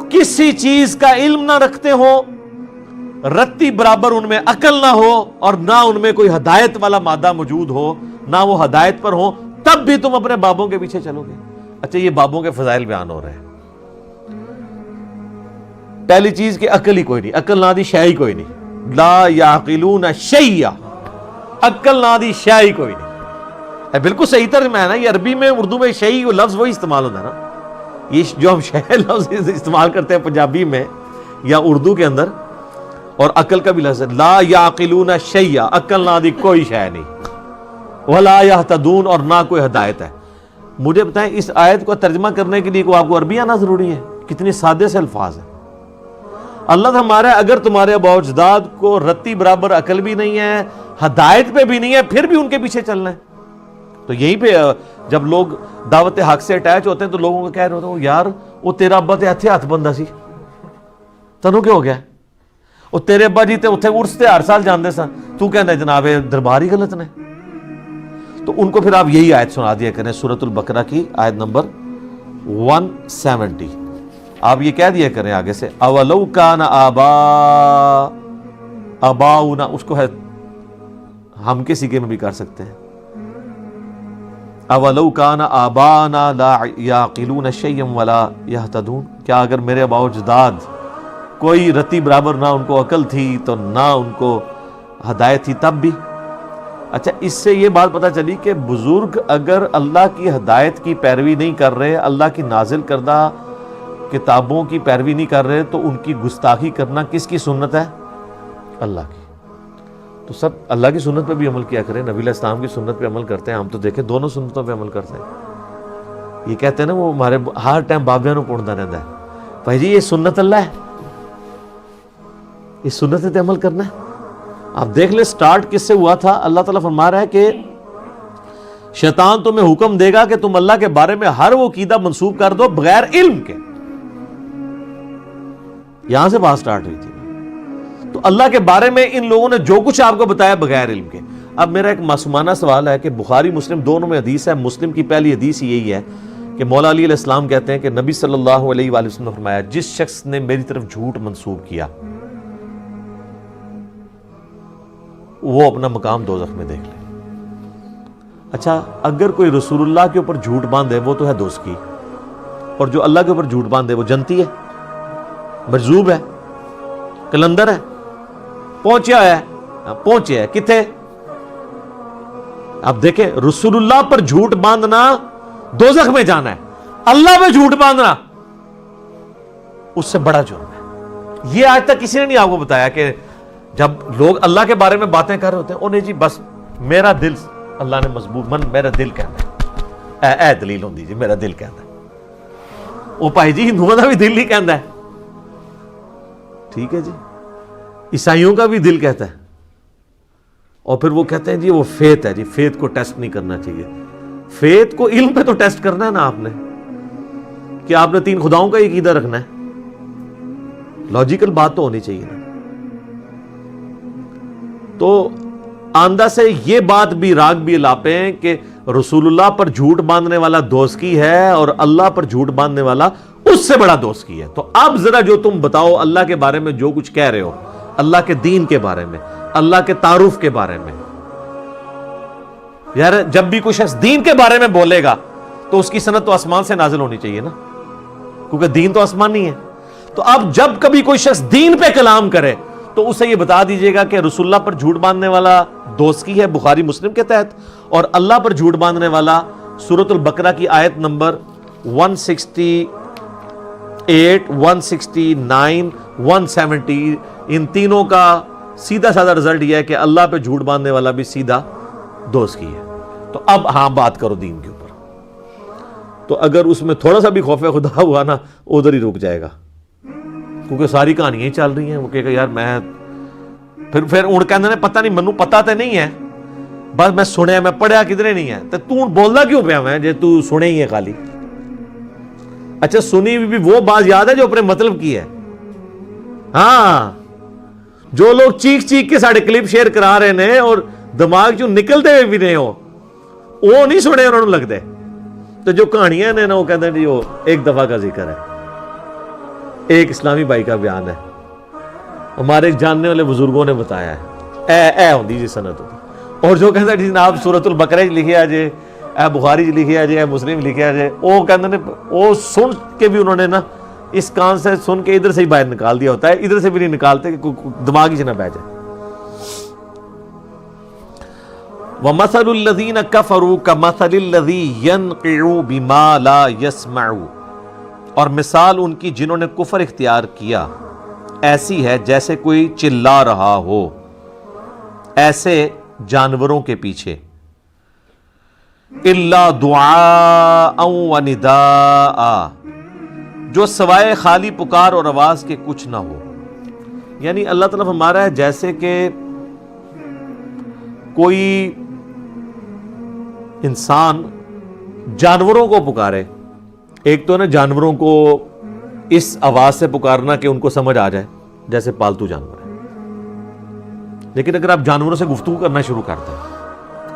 کسی چیز کا علم نہ رکھتے ہو، رتی برابر ان میں عقل نہ ہو، اور نہ ان میں کوئی ہدایت والا مادہ موجود ہو، نہ وہ ہدایت پر ہو، تب بھی تم اپنے بابوں کے پیچھے چلو گے۔ اچھا یہ بابوں کے فضائل بیان ہو رہے ہیں۔ پہلی چیز کہ عقل ہی کوئی نہیں، عقل نہ دی شے ہی کوئی نہیں، لا یعقلون شیئا، عقل نہ دی شے ہی کوئی نہیں۔ بالکل صحیح ترجمہ ہے نا، یہ عربی میں اردو میں شے لفظ وہی استعمال ہوتا ہے نا، یہ جو ہم شے لفظ استعمال کرتے ہیں پنجابی میں یا اردو کے اندر، اور عقل کا بھی لفظ ہے، لا یعقلون شیئا، عقل نہ دی کوئی شے نہیں، ولا یہتدون، اور نہ کوئی ہدایت ہے۔ مجھے بتائیں اس آیت کو ترجمہ کرنے کے لیے کو آپ کو عربی آنا ضروری ہے؟ کتنے سادے سے الفاظ ہیں۔ اللہ تو ہمارا ہے، اگر تمہارے آباء و اجداد کو رتی برابر عقل بھی نہیں ہے، ہدایت پہ بھی نہیں ہے، پھر بھی ان کے پیچھے چلنا ہے. تو یہیں پہ جب لوگ دعوت حق سے اٹیچ ہوتے ہیں تو لوگوں کو کہہ رہے ہوتے ہیں یار وہ تیرا ابا تے ہتھے ہاتھ بندہ سی، تنوں کیا ہو گیا؟ وہ تیرے ابا جی تے اتنے عرس تے ہر سال جاندے سن، تو کہنا جناب دربار ہی غلط نے. تو ان کو پھر آپ یہی آیت سنا دیا کریں، سورۃ البقرہ کی آیت نمبر 170. آپ یہ کہہ دیا کریں آگے سے اولو کان آباؤنا، اس کو ہے ہم کے سیکھے میں بھی کر سکتے ہیں، اولو کان آبانا لا یعقلون شیئا ولا یہتدون، کیا اگر میرے آباء و اجداد کوئی رتی برابر نہ ان کو عقل تھی تو نہ ان کو ہدایت تھی تب بھی. اچھا، اس سے یہ بات پتہ چلی کہ بزرگ اگر اللہ کی ہدایت کی پیروی نہیں کر رہے، اللہ کی نازل کردہ کتابوں کی پیروی نہیں کر رہے، تو ان کی گستاخی کرنا کس کی سنت ہے؟ اللہ کی. تو سب اللہ کی سنت پہ بھی عمل کیا کریں، نبی علیہ السلام کی سنت پہ عمل کرتے ہیں. ہم تو دیکھیں دونوں سنتوں پہ عمل کرتے ہیں. یہ کہتے ہیں نا وہ ہمارے ہر ٹائم بابیاں نو پڑھتا رہتا ہے، بھائی جی یہ سنت اللہ ہے، اس سنت پہ عمل کرنا ہے. آپ دیکھ لیں سٹارٹ کس سے ہوا تھا. اللہ تعالیٰ فرما رہا ہے کہ شیطان تمہیں حکم دے گا کہ تم اللہ کے بارے میں ہر وہ عقیدہ منسوب کر دو بغیر علم کے. یہاں سے بات سٹارٹ ہوئی تھی. تو اللہ کے بارے میں ان لوگوں نے جو کچھ آپ کو بتایا بغیر علم کے. اب میرا ایک معصومانہ سوال ہے کہ بخاری مسلم دونوں میں حدیث ہے، مسلم کی پہلی حدیث یہی ہے کہ مولا علی علیہ السلام کہتے ہیں کہ نبی صلی اللہ علیہ وآلہ وسلم نے فرمایا جس شخص نے میری طرف جھوٹ منسوب کیا وہ اپنا مقام دوزخ میں دیکھ لے. اچھا، اگر کوئی رسول اللہ کے اوپر جھوٹ باندھے وہ تو ہے دوزخی، اور جو اللہ کے اوپر جھوٹ باندھے وہ جنتی ہے، مجذوب ہے، کلندر ہے، پہنچیا ہے کتنے. اب دیکھیں رسول اللہ پر جھوٹ باندھنا دوزخ میں جانا ہے، اللہ پہ جھوٹ باندھنا اس سے بڑا جرم ہے. یہ آج تک کسی نے نہیں آپ کو بتایا کہ جب لوگ اللہ کے بارے میں باتیں کر رہے ہوتے ہیں انہیں جی بس میرا دل اللہ نے مضبوط میرا دل کہتا ہے، اے دلیل ہوندی جی میرا دل کہتا ہے. وہ بھائی جی ہندوؤں کا بھی دل ہی کہتا ہے، ٹھیک ہے جی، عیسائیوں کا بھی دل کہتا ہے. اور پھر وہ کہتے ہیں جی وہ فیت ہے، جی فیت کو ٹیسٹ نہیں کرنا چاہیے. فیت کو علم پہ تو ٹیسٹ کرنا ہے نا آپ نے، کہ آپ نے 3 خداؤں کا عقیدہ رکھنا ہے. لاجیکل بات تو ہونی چاہیے نا. تو آندہ سے یہ بات بھی راگ بھی الاپے ہیں کہ رسول اللہ پر جھوٹ باندھنے والا دوزخی ہے اور اللہ پر جھوٹ باندھنے والا اس سے بڑا دوزخی ہے. تو اب ذرا جو تم بتاؤ اللہ کے بارے میں جو کچھ کہہ رہے ہو، اللہ کے دین کے بارے میں، اللہ کے تعارف کے بارے میں، یار جب بھی کوئی شخص دین کے بارے میں بولے گا تو اس کی سند تو آسمان سے نازل ہونی چاہیے نا، کیونکہ دین تو آسمانی ہے. تو اب جب کبھی کوئی شخص دین پہ کلام کرے تو اسے یہ بتا دیجئے گا کہ رسول اللہ پر جھوٹ باندھنے والا دوزخی ہے بخاری مسلم کے تحت، اور اللہ پر جھوٹ باندھنے والا سورۃ البقرہ کی آیت نمبر 168 169 170 ان تینوں کا سیدھا سادہ رزلٹ یہ ہے کہ اللہ پہ جھوٹ باندھنے والا بھی سیدھا دوزخی ہے. تو اب ہاں بات کرو دین کے اوپر. تو اگر اس میں تھوڑا سا بھی خوف خدا ہوا نا ادھر ہی رک جائے گا، کیونکہ ساری کہانیاں ہی چل رہی ہیں. وہ کہے گا یار میں پھر اڑ کہنے پتہ نہیں، منو پتہ تے نہیں ہے، بس میں سنیا، میں پڑھیا کدھرے نہیں ہے. تو بولنا کیوں پیا میں جے تو سنے ہی ہے خالی. اچھا سنی بھی وہ بات یاد ہے جو اپنے مطلب کی ہے. ہاں جو لوگ چیخ چیخ کے ساڑھے کلپ شیئر کرا رہے ہیں اور دماغ جو نکلتے ہوئے بھی نہیں ہو وہ نہیں سنے انہوں نے لگتے. تو جو کہانیاں نے نا وہ کہتے ہیں جی وہ ایک دفعہ کا ذکر ہے. ایک اسلامی بھائی کا بیان ہے، ہمارے جاننے والے بزرگوں نے بتایا ہے، اے ہوندی جی سند ہوتی. اور جو کہتا ہے جناب سورۃ البقرہ لکھے آ جائے، اے بخاری لکھے آ جائے، اے مسلم لکھے آ جائے، وہ کہتے ہیں وہ سن کے بھی انہوں نے نا اس کان سے سن کے ادھر سے ہی باہر نکال دیا ہوتا ہے، ادھر سے بھی نہیں نکالتے کہ دماغ ہی نہ بہ جائے. وَمَثَلُ الَّذِينَ كَفَرُوا كَمَثَلِ الَّذِي يَنْقِعُ بِمَا لَا يَسْمَعُ، اور مثال ان کی جنہوں نے کفر اختیار کیا ایسی ہے جیسے کوئی چلا رہا ہو ایسے جانوروں کے پیچھے. إِلَّا دُعَاءً وَنِدَاءً، جو سوائے خالی پکار اور آواز کے کچھ نہ ہو. یعنی اللہ تعالیٰ فرما رہا ہے جیسے کہ کوئی انسان جانوروں کو پکارے. ایک تو نا جانوروں کو اس آواز سے پکارنا کہ ان کو سمجھ آ جائے جیسے پالتو جانور ہے. لیکن اگر آپ جانوروں سے گفتگو کرنا شروع کر دیں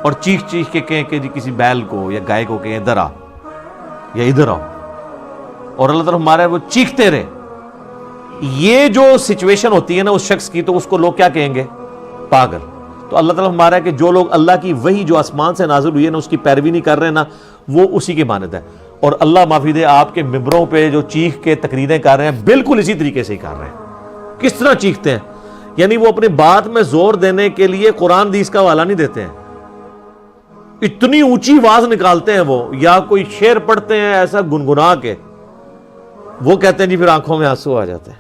اور چیخ چیخ کے کہیں کہ جی کسی بیل کو یا گائے کو کہیں ادھر آ یا ادھر آؤ, اور اللہ تعالیٰ ہمارا ہے وہ چیختے رہے, یہ جو سچویشن ہوتی ہے نا اس شخص کی, تو اس کو لوگ کیا کہیں گے؟ پاگل. تو اللہ تعالیٰ ہمارا ہے کہ جو لوگ اللہ کی وحی جو آسمان سے نازل ہوئی ہے نا اس کی پیروی نہیں کر رہے نا, وہ اسی کی مانند ہے. اور اللہ معافی دے آپ کے ممبروں پہ جو چیخ کے تقریریں کر رہے ہیں بالکل اسی طریقے سے ہی کر رہے ہیں. کس طرح چیختے ہیں؟ یعنی وہ اپنی بات میں زور دینے کے لیے قرآن حدیث کا حوالہ نہیں دیتے ہیں, اتنی اونچی آواز نکالتے ہیں وہ, یا کوئی شعر پڑھتے ہیں ایسا گنگنا کے, وہ کہتے ہیں جی پھر آنکھوں میں آنسو آ جاتے ہیں,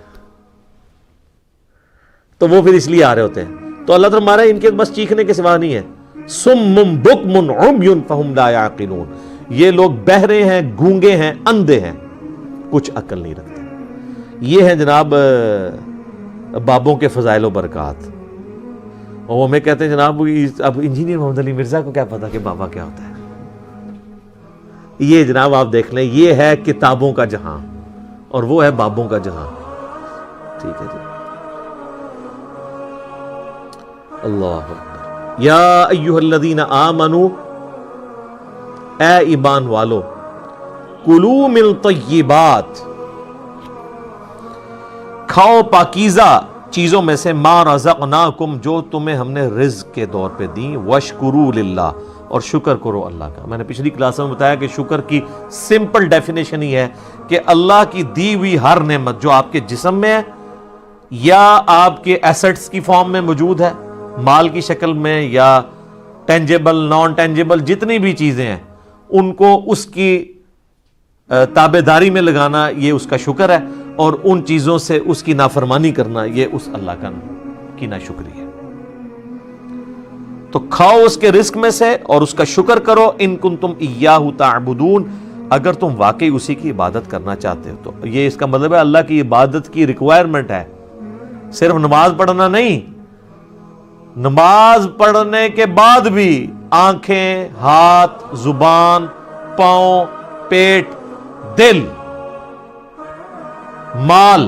تو وہ پھر اس لیے آ رہے ہوتے ہیں. تو اللہ تعالیٰ ہمارا ان کے بس چیخنے کے سوا نہیں ہے. سم بکم عمی فہم لا یعقلون, یہ لوگ بہرے ہیں, گونگے ہیں, اندھے ہیں, کچھ عقل نہیں رکھتے. یہ ہیں جناب بابوں کے فضائل و برکات. اور وہ ہمیں کہتے ہیں جناب اب انجینئر محمد علی مرزا کو کیا پتا کہ بابا کیا ہوتا ہے. یہ جناب آپ دیکھ لیں, یہ ہے کتابوں کا جہاں اور وہ ہے بابوں کا جہاں. ٹھیک ہے جی. اللہ اکبر. یا ایھا الذین آمنوا, اے ایمان والو, کلوا من طیبات, کھاؤ پاکیزہ چیزوں میں سے, ما رزقناکم, جو تمہیں ہم نے رزق کے طور پہ دیں, واشکروا للہ, اور شکر کرو اللہ کا. میں نے پچھلی کلاس میں بتایا کہ شکر کی سمپل ڈیفینیشن ہی ہے کہ اللہ کی دی ہوئی ہر نعمت جو آپ کے جسم میں ہے یا آپ کے ایسٹس کی فارم میں موجود ہے, مال کی شکل میں یا ٹینجیبل نان ٹینجیبل جتنی بھی چیزیں ہیں, ان کو اس کی تابع داری میں لگانا یہ اس کا شکر ہے, اور ان چیزوں سے اس کی نافرمانی کرنا یہ اس اللہ کی ناشکری ہے. تو کھاؤ اس کے رزق میں سے اور اس کا شکر کرو. ان کنتم ایاہ تعبدون, اگر تم واقعی اسی کی عبادت کرنا چاہتے ہو. تو یہ اس کا مطلب ہے اللہ کی عبادت کی ریکوائرمنٹ ہے, صرف نماز پڑھنا نہیں. نماز پڑھنے کے بعد بھی آنکھیں, ہاتھ, زبان, پاؤں, پیٹ, دل, مال,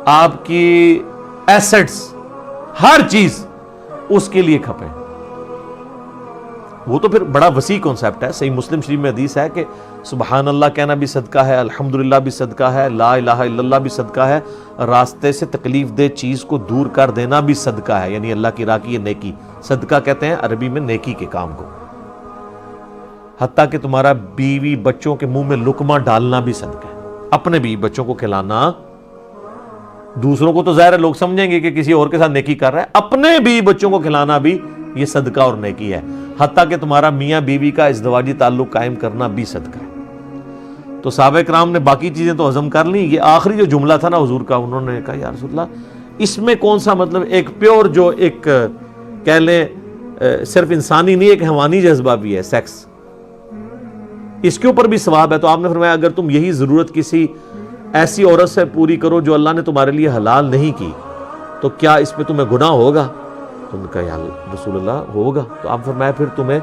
آپ کی ایسٹس, ہر چیز اس کے لیے کھپے. وہ تو پھر بڑا وسیع کانسیپٹ ہے. صحیح مسلم شریف میں حدیث ہے کہ سبحان اللہ کہنا بھی صدقہ ہے, الحمدللہ بھی صدقہ ہے, لا الہ الا اللہ بھی صدقہ ہے, راستے سے تکلیف دہ چیز کو دور کر دینا بھی صدقہ ہے. یعنی اللہ کی راہ کی یہ نیکی, صدقہ کہتے ہیں عربی میں نیکی کے کام کو. حتیٰ کہ تمہارا بیوی بچوں کے منہ میں لقمہ ڈالنا بھی صدقہ ہے. اپنے بیوی بچوں کو کھلانا, دوسروں کو تو ظاہر ہے لوگ سمجھیں گے کہ کسی اور کے ساتھ نیکی کر رہا ہے, اپنے بیوی بچوں کو کھلانا بھی یہ صدقہ اور نیکی ہے. حتیٰ کہ تمہارا میاں بیوی کا ازدواجی تعلق قائم کرنا بھی صدقہ ہے. تو صحابہ کرام نے باقی چیزیں تو ہضم کر لیں, یہ آخری جو جملہ تھا نا حضور کا, انہوں نے کہا یا رسول اللہ اس میں کون سا مطلب ایک پیور جو ایک کہہ لیں صرف انسانی نہیں, ایک حیوانی جذبہ بھی ہے سیکس, اس کے اوپر بھی ثواب ہے. تو آپ نے فرمایا اگر تم یہی ضرورت کسی ایسی عورت سے پوری کرو جو اللہ نے تمہارے لیے حلال نہیں کی, تو کیا اس پہ تمہیں گناہ ہوگا؟ تم نے کہا یا رسول اللہ ہوگا. تو آپ فرمایا پھر تمہیں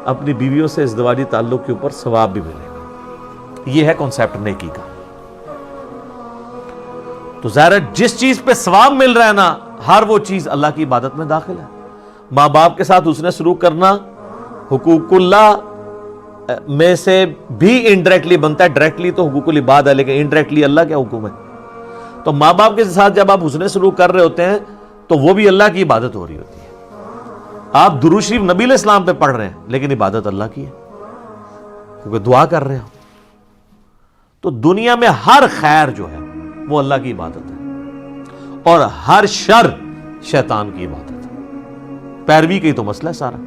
اپنی بیویوں سے ازدواجی تعلق کے اوپر ثواب بھی ملے گا. یہ ہے کانسیپٹ نیکی کا. تو ظاہر جس چیز پہ ثواب مل رہا ہے نا, ہر وہ چیز اللہ کی عبادت میں داخل ہے. ماں باپ کے ساتھ حسن سلوک کرنا حقوق اللہ میں سے بھی انڈائریکٹلی بنتا ہے. ڈائریکٹلی تو حقوق العباد ہے, لیکن انڈائریکٹلی اللہ کے حکم ہے. تو ماں باپ کے ساتھ جب آپ حسن سلوک کر رہے ہوتے ہیں تو وہ بھی اللہ کی عبادت ہو رہی ہوتی ہے. آپ درود شریف نبی علیہ السلام پہ پڑھ رہے ہیں, لیکن عبادت اللہ کی ہے, کیونکہ دعا کر رہے ہیں. تو دنیا میں ہر خیر جو ہے وہ اللہ کی عبادت ہے, اور ہر شر شیطان کی عبادت ہے. پیروی کا ہی تو مسئلہ ہے سارا.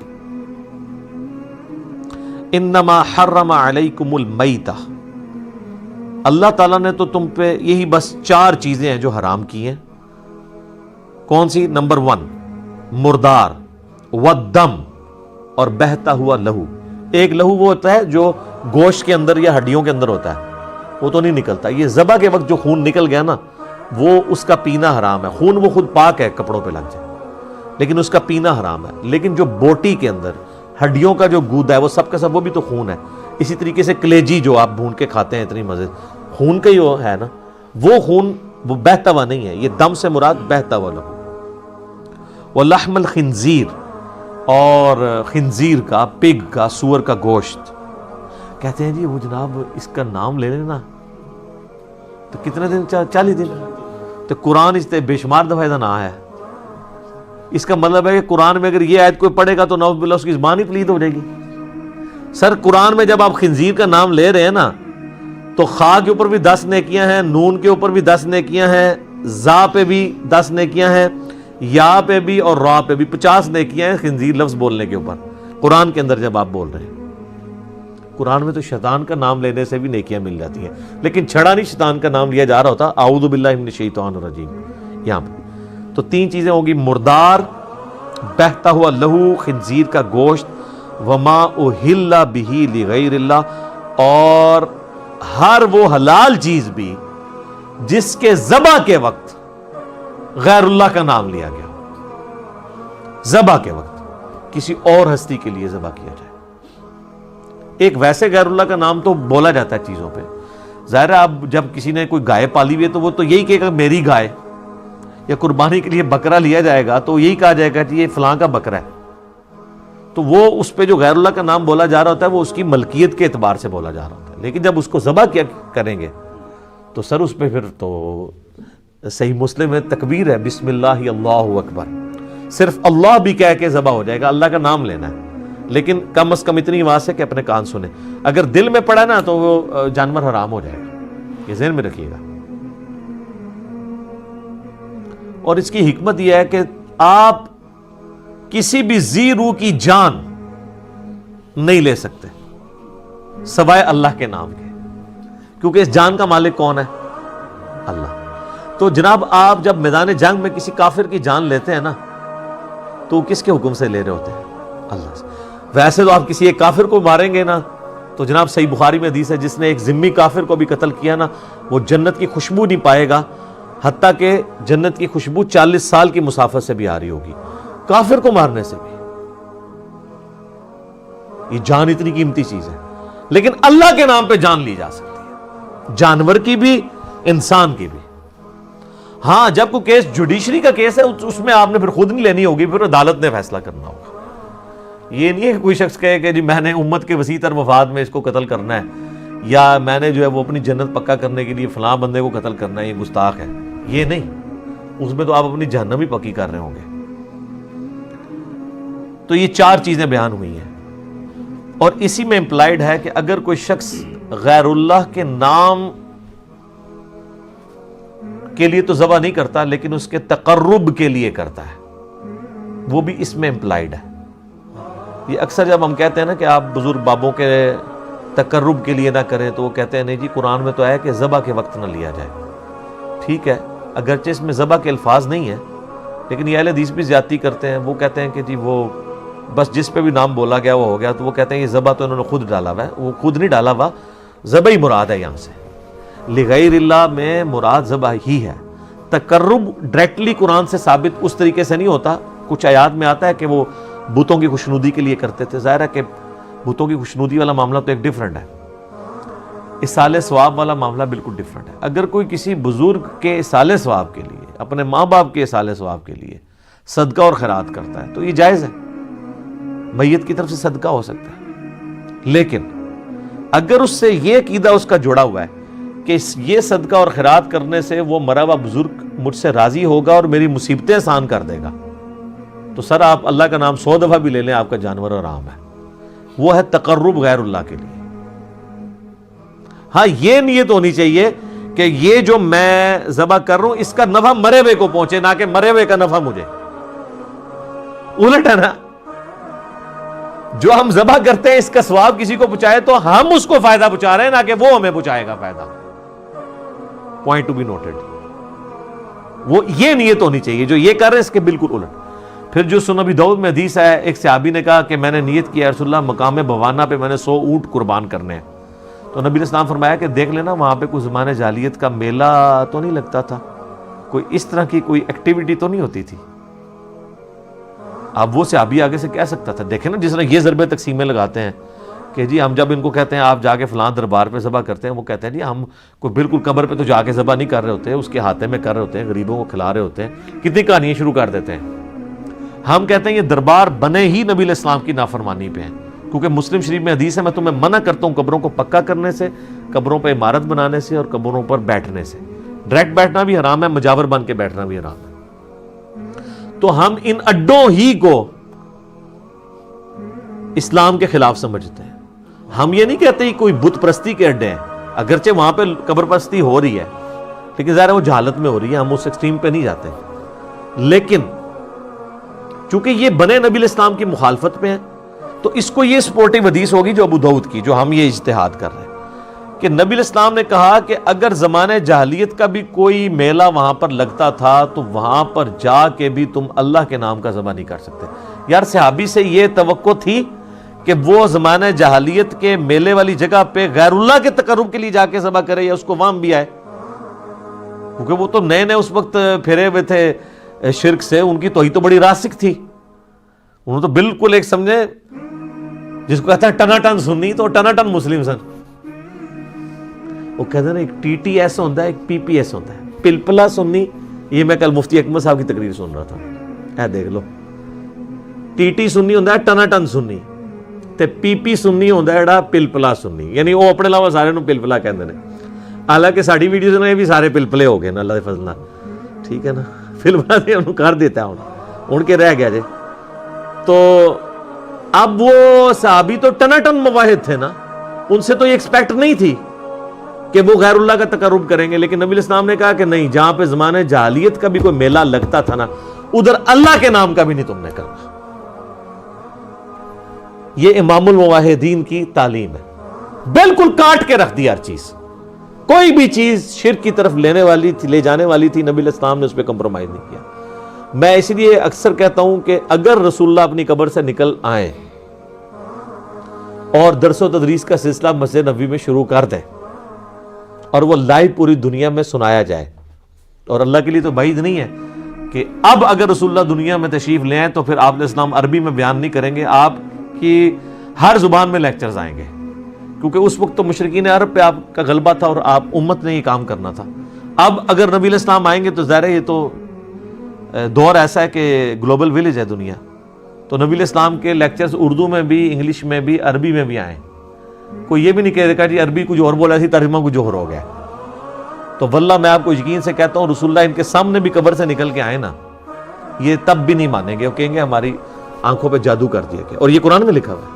انما حرم علیکم المیتہ, اللہ تعالیٰ نے تو تم پہ یہی بس 4 چیزیں ہیں جو حرام کی ہیں. کون سی؟ نمبر 1 مردار, والدم, اور بہتا ہوا لہو. ایک لہو وہ ہوتا ہے جو گوشت کے اندر یا ہڈیوں کے اندر ہوتا ہے, وہ تو نہیں نکلتا. یہ ذبح کے وقت جو خون نکل گیا نا, وہ اس کا پینا حرام ہے. خون وہ خود پاک ہے, کپڑوں پہ لگ جائے, لیکن اس کا پینا حرام ہے. لیکن جو بوٹی کے اندر ہڈیوں کا جو گودا ہے وہ سب کا سب وہ بھی تو خون ہے. اسی طریقے سے کلیجی جو آپ بھون کے کھاتے ہیں اتنی مزے, خون کا ہی وہ ہے نا, وہ خون وہ بہتا ہوا نہیں ہے. یہ دم سے مراد بہتا ہوا لہو. وَلَحْمَ الْخِنزِيرِ, اور خنزیر کا, پگ کا, سور کا گوشت. کہتے ہیں جی وہ جناب اس کا نام لے لینا تو کتنے دن, 40 دن. تو قرآن اس بے شمار دفعہ نہ ہے. اس کا مطلب ہے کہ قرآن میں اگر یہ آیت کوئی پڑھے گا تو نعوذ باللہ اس کی زبان ہی پلید ہو جائے گی. سر قرآن میں جب آپ خنزیر کا نام لے رہے ہیں نا تو خا کے اوپر بھی 10 نیکیاں ہیں, نون کے اوپر بھی 10 نیکیاں ہیں, زا پہ بھی 10 نیکیاں ہیں, یا پہ بھی اور را پہ بھی 50 نیکیاں ہیں خنزیر لفظ بولنے کے اوپر. قرآن کے اندر جب آپ بول رہے ہیں, قرآن میں تو شیطان کا نام لینے سے بھی نیکیاں مل جاتی ہیں, لیکن چھڑا نہیں شیطان کا نام لیا جا رہا ہوتا. اعوذ باللہ من الشیطان الرجیم. یہاں پہ تو 3 چیزیں ہوگی, مردار, بہتا ہوا لہو, خنزیر کا گوشت, وما اہل بہ لغیر اللہ, اور ہر وہ حلال چیز بھی جس کے ذبح کے وقت غیر اللہ کا نام لیا گیا. ذبح کے وقت کسی اور ہستی کے لیے ذبح کیا جائے. ایک ویسے غیر اللہ کا نام تو بولا جاتا ہے چیزوں پہ. ظاہر ہے اب جب کسی نے کوئی گائے پالی ہوئی ہے تو وہ تو یہی کہے گا میری گائے, یا قربانی کے لیے بکرا لیا جائے گا تو یہی کہا جائے گا کہ یہ فلاں کا بکرا ہے. تو وہ اس پہ جو غیر اللہ کا نام بولا جا رہا ہوتا ہے وہ اس کی ملکیت کے اعتبار سے بولا جا رہا ہوتا ہے. لیکن جب اس کو ذبح کیا کریں گے تو سر اس پہ پھر تو صحیح مسلم میں تکبیر ہے, بسم اللہ اللہ اکبر. صرف اللہ بھی کہہ کے ذبح ہو جائے گا, اللہ کا نام لینا ہے, لیکن کم از کم اتنی آواز ہے کہ اپنے کان سنیں. اگر دل میں پڑا نا تو وہ جانور حرام ہو جائے گا, یہ ذہن میں رکھیے گا. اور اس کی حکمت یہ ہے کہ آپ کسی بھی ذی روح کی جان نہیں لے سکتے سوائے اللہ کے نام کے, کیونکہ اس جان کا مالک کون ہے؟ اللہ. تو جناب آپ جب میدان جنگ میں کسی کافر کی جان لیتے ہیں نا تو کس کے حکم سے لے رہے ہوتے ہیں؟ اللہ سے. ویسے تو آپ کسی ایک کافر کو ماریں گے نا تو جناب صحیح بخاری میں حدیث ہے, جس نے ایک ذمی کافر کو بھی قتل کیا نا وہ جنت کی خوشبو نہیں پائے گا, حتیٰ کہ جنت کی خوشبو 40 سال کی مسافت سے بھی آ رہی ہوگی. کافر کو مارنے سے بھی. یہ جان اتنی قیمتی چیز ہے, لیکن اللہ کے نام پہ جان لی جا سکتی ہے, جانور کی بھی, انسان کی بھی. ہاں جب کوئی کیس جوڈیشری کا کیس ہے اس میں آپ نے پھر خود نہیں لینی ہوگی, پھر عدالت نے فیصلہ کرنا ہوگا. یہ نہیں ہے کہ کوئی شخص کہے کہ جی میں نے امت کے وسیع تر مفاد میں اس کو قتل کرنا ہے, یا میں نے جو ہے وہ اپنی جنت پکا کرنے کے لیے فلاں بندے کو قتل کرنا ہے, یہ گستاخ ہے. یہ نہیں, اس میں تو آپ اپنی جہنم ہی پکی کر رہے ہوں گے. تو یہ 4 چیزیں بیان ہوئی ہیں, اور اسی میں امپلائیڈ ہے کہ اگر کوئی شخص غیر اللہ کے نام کے لیے تو ذبح نہیں کرتا لیکن اس کے تقرب کے لیے کرتا ہے, وہ بھی اس میں امپلائیڈ ہے. یہ اکثر جب ہم کہتے ہیں نا کہ آپ بزرگ بابوں کے تقرب کے لیے نہ کریں تو وہ کہتے ہیں نہیں جی قرآن میں تو ہے کہ ذبح کے وقت نہ لیا جائے. ٹھیک ہے, اگرچہ اس میں ذبح کے الفاظ نہیں ہیں, لیکن یہ اہل حدیث بھی زیادتی کرتے ہیں. وہ کہتے ہیں کہ جی وہ بس جس پہ بھی نام بولا گیا وہ ہو گیا, تو وہ کہتے ہیں یہ ذبح تو انہوں نے خود ڈالا ہوا ہے. وہ خود نہیں ڈالا ہوا, ذبح ہی مراد ہے. یہاں سے لغیر اللہ میں مراد ذبح ہی ہے. تقرب ڈائریکٹلی قرآن سے ثابت اس طریقے سے نہیں ہوتا. کچھ آیات میں آتا ہے کہ وہ بتوں کی خوشنودی کے لیے کرتے تھے. ظاہر ہے کہ بتوں کی خوشنودی والا معاملہ تو ایک ڈیفرنٹ ہے, اصال ثواب والا معاملہ بالکل ڈیفرنٹ ہے. اگر کوئی کسی بزرگ کے اصال ثواب کے لیے, اپنے ماں باپ کے اصال ثواب کے لیے صدقہ اور خیرات کرتا ہے تو یہ جائز ہے, میت کی طرف سے صدقہ ہو سکتا ہے. لیکن اگر اس سے یہ عقیدہ اس کا جڑا ہوا ہے کہ یہ صدقہ اور خیرات کرنے سے وہ مرا ہوا بزرگ مجھ سے راضی ہوگا اور میری مصیبتیں آسان کر دے گا, تو سر آپ اللہ کا نام 100 دفعہ بھی لے لیں, آپ کا جانور حرام ہے. وہ ہے تقرب غیر اللہ کے لیے. ہاں یہ نیت ہونی چاہیے کہ یہ جو میں ذبح کر رہا ہوں اس کا نفع مرے ہوئے کو پہنچے, نہ کہ مرے ہوئے کا نفع مجھے. الٹ ہے نا, جو ہم ذبح کرتے ہیں اس کا ثواب کسی کو پہنچائے تو ہم اس کو فائدہ پہنچا رہے ہیں, نہ کہ وہ ہمیں پہنچائے گا فائدہ. Point to be noted. وہ یہ نیت ہونی چاہیے. جو یہ کر رہے ہیں اس کے بالکل الٹ. پھر جو سنن ابی داؤد میں حدیث ہے, ایک صحابی نے کہا کہ میں نے نیت کی رسول اللہ مقام بوانہ پہ میں نے 100 اونٹ قربان کرنے ہیں. تو نبی نے اسلام فرمایا کہ دیکھ لینا وہاں پہ کوئی زمانے جاہلیت کا میلہ تو نہیں لگتا تھا, کوئی اس طرح کی کوئی ایکٹیویٹی تو نہیں ہوتی تھی. اب وہ صحابی آگے سے کہہ سکتا تھا. دیکھیں نا جس طرح یہ ضربے تقسیمیں لگاتے ہیں کہ جی ہم جب ان کو کہتے ہیں آپ جا کے فلاں دربار پہ ذبح کرتے ہیں, وہ کہتے ہیں جی ہم کوئی بالکل قبر پہ تو جا کے ذبح نہیں کر رہے ہوتے, اس کے ہاتھے میں کر رہے ہوتے ہیں, غریبوں کو کھلا رہے ہوتے ہیں. کتنی کہانیاں شروع کر دیتے ہیں. ہم کہتے ہیں یہ دربار بنے ہی نبی علیہ السلام کی نافرمانی پہ ہیں, کیونکہ مسلم شریف میں حدیث ہے میں تمہیں منع کرتا ہوں قبروں کو پکا کرنے سے, قبروں پہ عمارت بنانے سے اور قبروں پر بیٹھنے سے. ڈائریکٹ بیٹھنا بھی حرام ہے, مجاور بن کے بیٹھنا بھی حرام ہے. تو ہم ان اڈوں ہی کو اسلام کے خلاف سمجھتے ہیں. ہم یہ نہیں کہتے کوئی بت پرستی کے اڈے ہیں, اگرچہ وہاں پہ قبر پرستی ہو رہی ہے لیکن ظاہر ہے وہ جہالت میں ہو رہی ہے, ہم اس ایکسٹریم پہ نہیں جاتے. لیکن چونکہ یہ بنے نبی علیہ السلام کی مخالفت میں ہے تو اس کو یہ سپورٹیو حدیث ہوگی جو ابو داؤد کی, جو ہم یہ اجتہاد کر رہے ہیں کہ نبی علیہ السلام نے کہا کہ اگر زمانے جاہلیت کا بھی کوئی میلہ وہاں پر لگتا تھا تو وہاں پر جا کے بھی تم اللہ کے نام کا ذبح نہیں کر سکتے. یار صحابی سے یہ توقع تھی کہ وہ زمانہ جاہلیت کے میلے والی جگہ پہ غیر اللہ کے تقرب کے لیے جا کے ذبح کرے یا اس کو وہاں بھی آئے, کیونکہ وہ تو نئے اس وقت پھرے ہوئے تھے شرک سے, ان کی توحید تو بڑی راسخ تھی. انہوں تو بالکل ایک سمجھے جس کو کہتا ہے ٹنا ٹن سنی تو ٹنا ٹن مسلم سن. وہ کہتے ہیں نا ایک ٹی ٹی ایس ہوتا ہے, ایک پی پی ایس ہوتا ہے, پلپلا سنی. یہ میں کل مفتی اکمل صاحب کی تقریر سن رہا تھا, اے دیکھ لو, ٹی ٹی سنی ہوتا ہے ٹنا ٹن سنی تے پی پی سنی ہوتا ہے جڑا پلپلا سنی, یعنی وہ اپنے علاوہ سارے نوں پلپلا کہندے نے. حالانکہ ساڈی ویڈیوز میں بھی سارے پلپلے ہو گئے نا اللہ دے فضل نال, ٹھیک ہے نا, فلماں تے انہوں کر دیتا ہے ہن کے رہ گیا جے. تو اب وہ صحابی تو ٹنا ٹن مواحد تھے نا, ان سے تو یہ ایکسپیکٹ نہیں تھی کہ وہ غیر اللہ کا تقرب کریں گے. لیکن نبی علیہ السلام نے کہا کہ نہیں, جہاں پہ زمانے جاہلیت کا بھی کوئی میلہ لگتا تھا نا ادھر اللہ کے نام کا بھی نہیں تم نے کرنا. یہ امام الموحدین کی تعلیم ہے. بالکل کاٹ کے رکھ دی ہر چیز, کوئی بھی چیز شرک کی طرف لے جانے والی تھی نبی علیہ السلام نے اس پہ کمپرومائز نہیں کیا. میں اسی لیے اکثر کہتا ہوں کہ اگر رسول اللہ اپنی قبر سے نکل آئیں اور درس و تدریس کا سلسلہ مسجد نبوی میں شروع کر دیں اور وہ لائیو پوری دنیا میں سنایا جائے, اور اللہ کے لیے تو بعید نہیں ہے کہ اب اگر رسول اللہ دنیا میں تشریف لے آئیں تو پھر آپ علیہ السلام عربی میں بیان نہیں کریں گے, آپ کی ہر زبان میں لیکچرز آئیں گے, کیونکہ اس وقت تو مشرکین عرب پہ آپ کا غلبہ تھا اور آپ امت نے یہ کام کرنا تھا. اب اگر نبی علیہ السلام آئیں گے تو ظاہر ہے یہ تو دور ایسا ہے کہ گلوبل ولیج ہے دنیا, تو نبی علیہ السلام کے لیکچرز اردو میں بھی, انگلش میں بھی, عربی میں بھی آئیں. کوئی یہ بھی نہیں کہہ دیکھا جی عربی کچھ اور بولا تھی, ترجمہ کچھ اور ہو گیا. تو واللہ میں آپ کو یقین سے کہتا ہوں رسول اللہ ان کے سامنے بھی قبر سے نکل کے آئے نا, یہ تب بھی نہیں مانیں گے, وہ کہیں گے ہماری آنکھوں پہ جادو کر دیا گیا. اور یہ قرآن میں لکھا ہوا ہے,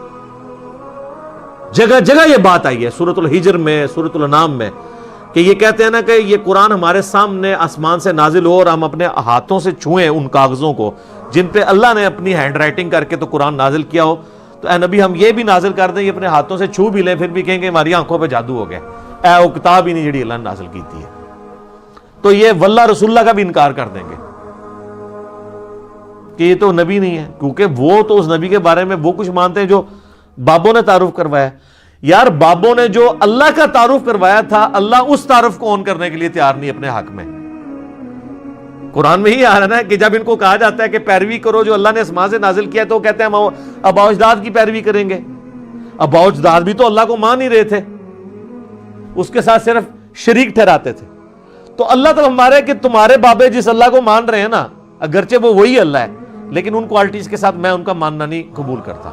جگہ جگہ یہ بات آئی ہے, سورۃ الحجر میں, سورۃ الانعام میں, کہ یہ کہتے ہیں نا کہ یہ قرآن ہمارے سامنے آسمان سے نازل ہو اور ہم اپنے ہاتھوں سے چھوئیں ان کاغذوں کو جن پہ اللہ نے اپنی ہینڈ رائٹنگ کر کے تو قرآن نازل کیا ہو, تو اے نبی ہم یہ بھی نازل کر دیں, یہ اپنے ہاتھوں سے چھو بھی لیں, پھر بھی کہیں گے ہماری آنکھوں پہ جادو ہو گیا, اے وہ کتاب ہی نہیں جڑی اللہ نے نازل کی تھی. تو یہ واللہ رسول اللہ کا بھی انکار کر دیں گے کہ یہ تو نبی نہیں ہے, کیونکہ وہ تو اس نبی کے بارے میں وہ کچھ مانتے ہیں جو بابوں نے تعارف کروایا. یار بابوں نے جو اللہ کا تعارف کروایا تھا, اللہ اس تعارف کو اون کرنے کے لیے تیار نہیں اپنے حق میں. قرآن میں ہی آ رہا ہے کہ جب ان کو کہا جاتا ہے کہ پیروی کرو جو اللہ نے آسمان سے نازل کیا, تو وہ کہتے ہیں ہم آباء و اجداد کی پیروی کریں گے. آباء و اجداد بھی تو اللہ کو مان ہی رہے تھے, اس کے ساتھ صرف شریک ٹھہراتے تھے. تو اللہ تعالیٰ ہمارے کہ تمہارے بابے جس اللہ کو مان رہے ہیں نا, اگرچہ وہ وہی اللہ ہے لیکن ان کوالٹیز کے ساتھ میں ان کا ماننا نہیں قبول کرتا.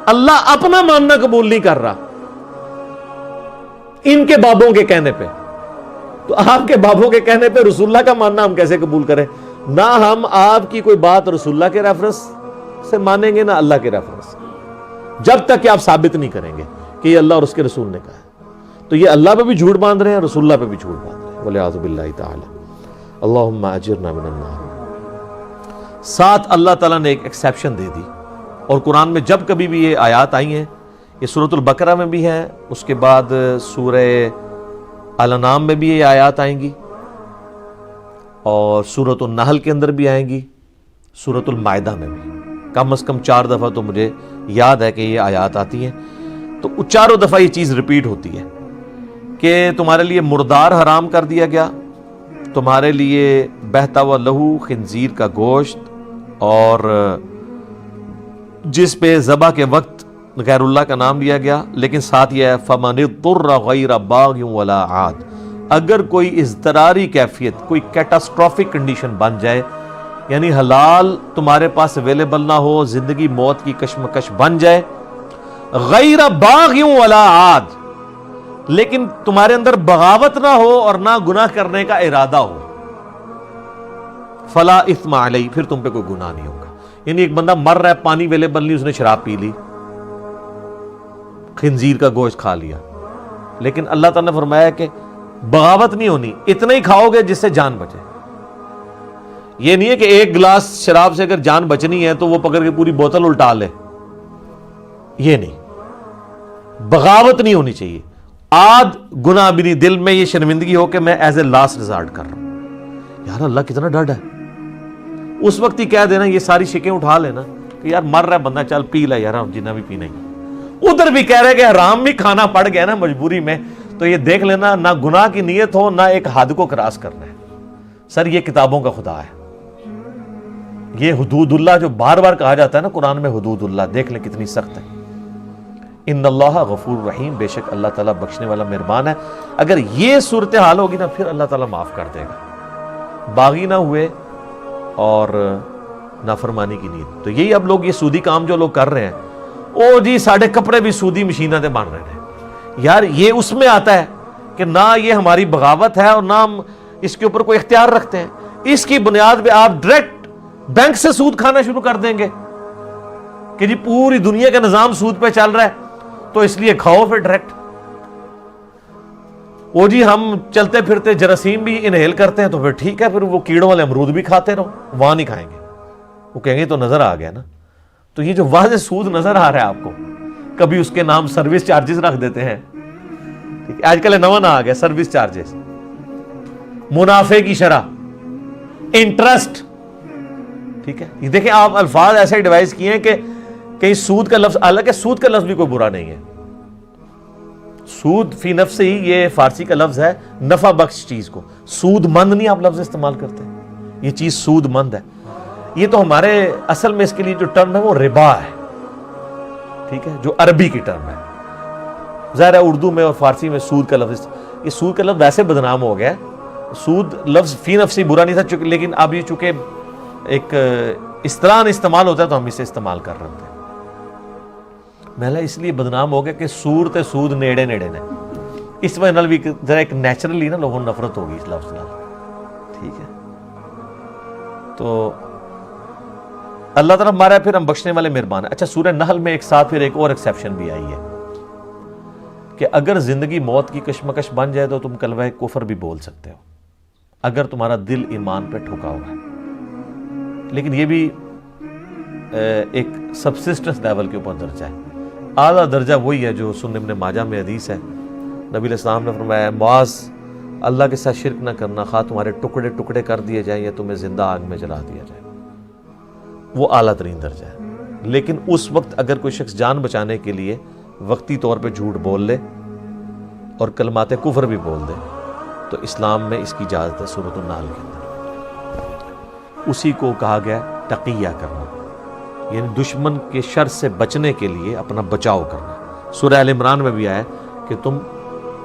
اللہ اپنا ماننا قبول نہیں کر رہا ان کے بابوں کے کہنے پہ, تو آپ کے بابوں کے کہنے پہ رسول اللہ کا ماننا ہم کیسے قبول کریں؟ نہ ہم آپ کی کوئی بات رسول اللہ کے ریفرنس سے مانیں گے نہ اللہ کے ریفرنس سے, جب تک کہ آپ ثابت نہیں کریں گے کہ یہ اللہ اور اس کے رسول نے کہا ہے. تو یہ اللہ پہ بھی جھوٹ باندھ رہے ہیں, رسول اللہ پہ بھی جھوٹ باندھ رہے ہیں, والعیاذ باللہ تعالی. اللہم اجرنا من النار. ساتھ اللہ تعالیٰ نے ایک ایکسیپشن دے دی, اور قرآن میں جب کبھی بھی یہ آیات آئی ہیں, یہ سورۃ البقرہ میں بھی ہیں, اس کے بعد سورہ الانعام میں بھی یہ آیات آئیں گی, اور سورۃ النحل کے اندر بھی آئیں گی, سورۃ المائدہ میں بھی کم از کم 4 دفعہ تو مجھے یاد ہے کہ یہ آیات آتی ہیں. تو چاروں دفعہ یہ چیز ریپیٹ ہوتی ہے کہ تمہارے لیے مردار حرام کر دیا گیا, تمہارے لیے بہتا ہوا لہو خنزیر کا گوشت اور جس پہ ذبح کے وقت غیر اللہ کا نام لیا گیا، لیکن ساتھ یہ ہے فَمَنِ اضْطُرَّ غَيْرَ بَاغٍ وَلَا عَادٍ، اگر کوئی اضطراری کیفیت، کوئی کیٹاسٹرافک کنڈیشن بن جائے، یعنی حلال تمہارے پاس اویلیبل نہ ہو، زندگی موت کی کشمکش بن جائے، غیر باغ ولا عاد، لیکن تمہارے اندر بغاوت نہ ہو اور نہ گناہ کرنے کا ارادہ ہو، فلا اثم علیہ، پھر تم پہ کوئی گناہ نہیں ہوگا۔ یعنی ایک بندہ مر رہا ہے، پانی اویلیبل نہیں، اس نے شراب پی لی، خنزیر کا گوشت کھا لیا، لیکن اللہ تعالیٰ نے فرمایا کہ بغاوت نہیں ہونی، اتنا ہی کھاؤ گے جس سے جان بچے۔ یہ نہیں ہے کہ ایک گلاس شراب سے اگر جان بچنی ہے تو وہ پکڑ کے پوری بوتل الٹا لے، یہ نہیں، بغاوت نہیں ہونی چاہیے۔ آد گناہ بھی نہیں، دل میں یہ شرمندگی ہو کہ میں ایز اے لاسٹ ریزارٹ کر رہا ہوں، یار اللہ کتنا ڈر ہے، اس وقت ہی کہہ دینا، یہ ساری شکیں اٹھا لینا کہ یار مر رہا ہے بندہ، چل پی لے یار، جنہ بھی پینا ہی۔ ادھر بھی کہہ رہے کہ حرام بھی کھانا پڑ گیا نا مجبوری میں، تو یہ دیکھ لینا نہ گناہ کی نیت ہو، نہ ایک حد کو کراس کرنا ہے۔ سر یہ کتابوں کا خدا ہے، یہ حدود اللہ جو بار بار کہا جاتا ہے نا قرآن میں، حدود اللہ دیکھ لیں کتنی سخت ہے۔ ان اللہ غفور رحیم، بے شک اللہ تعالیٰ بخشنے والا مہربان ہے۔ اگر یہ صورتحال ہوگی نا پھر اللہ تعالیٰ معاف کر دے گا، باغی نہ ہوئے اور نافرمانی کی نیت۔ تو یہی اب لوگ یہ سودی کام جو لوگ کر رہے ہیں، او جی ساڑھے کپڑے بھی سودی مشینہ دے بن رہے ہیں، یار یہ اس میں آتا ہے کہ نہ یہ ہماری بغاوت ہے اور نہ ہم اس کے اوپر کوئی اختیار رکھتے ہیں، اس کی بنیاد پہ آپ ڈائریکٹ بینک سے سود کھانا شروع کر دیں گے کہ جی پوری دنیا کا نظام سود پہ چل رہا ہے تو اس لیے کھاؤ پھر ڈائریکٹ۔ وہ جی ہم چلتے پھرتے جراثیم بھی انہیل کرتے ہیں تو پھر ٹھیک ہے، پھر وہ کیڑوں والے امرود بھی کھاتے رہو، وہاں نہیں کھائیں گے، وہ کہیں گے تو نظر آ گیا نا۔ تو یہ جو واضح سود نظر آ رہا ہے آپ کو، کبھی اس کے نام سروس چارجز رکھ دیتے ہیں، ٹھیک ہے، آج کل نواں نہ آ گیا سروس چارجز، منافع کی شرح، انٹرسٹ، ٹھیک ہے۔ یہ دیکھیں آپ الفاظ ایسے ڈیوائز کیے ہیں کہ کہیں سود کا لفظ، حالانکہ سود کا لفظ بھی کوئی برا نہیں ہے، سود فی نفس ہی یہ فارسی کا لفظ ہے نفع بخش چیز کو، سود مند نہیں آپ لفظ استعمال کرتے، یہ چیز سود مند ہے۔ یہ تو ہمارے اصل میں اس کے لیے جو ٹرم ہے وہ ربا ہے، ٹھیک ہے، جو عربی کی ٹرم ہے۔ ظاہر ہے اردو میں اور فارسی میں سود کا لفظ، یہ سود کا لفظ ویسے بدنام ہو گیا ہے، سود لفظ فی نفسی برا نہیں تھا، لیکن اب یہ چونکہ ایک اس طرح استعمال ہوتا ہے تو ہم اسے استعمال کر رہے ہیں۔ محلہ اس لیے بدنام ہو گیا کہ سور تے سود نیڑے نیڑے نے، اس وجہ نال بھی ذرا ایک نیچرلی نا لوگوں نفرت ہوگی اس لفظ نال، ٹھیک ہے۔ تو اللہ تعالیٰ ہمارا پھر ہم بخشنے والے مہربان ہے۔ اچھا سورہ نحل میں ایک ساتھ پھر ایک اور ایکسیپشن بھی آئی ہے کہ اگر زندگی موت کی کشمکش بن جائے تو تم کلمہ کفر بھی بول سکتے ہو اگر تمہارا دل ایمان پہ ٹھکا ہوا ہے، لیکن یہ بھی ایک سبسسٹنس لیول کے اوپر درجہ ہے۔ اعلیٰ درجہ وہی ہے جو سنن ابن ماجہ میں حدیث ہے، نبی علیہ السلام نے فرمایا معاذ اللہ کے ساتھ شرک نہ کرنا، خواہ تمہارے ٹکڑے ٹکڑے کر دیے جائیں یا تمہیں زندہ آگ میں جلا دیا جائے، وہ اعلیٰ ترین درجہ ہے۔ لیکن اس وقت اگر کوئی شخص جان بچانے کے لیے وقتی طور پہ جھوٹ بول لے اور کلمات کفر بھی بول دے تو اسلام میں اس کی اجازت ہے۔ سورۃ النحل کے اندر اسی کو کہا گیا تقیہ کرنا، یعنی دشمن کے شر سے بچنے کے لیے اپنا بچاؤ کرنا۔ سورہ ال عمران میں بھی آیا کہ تم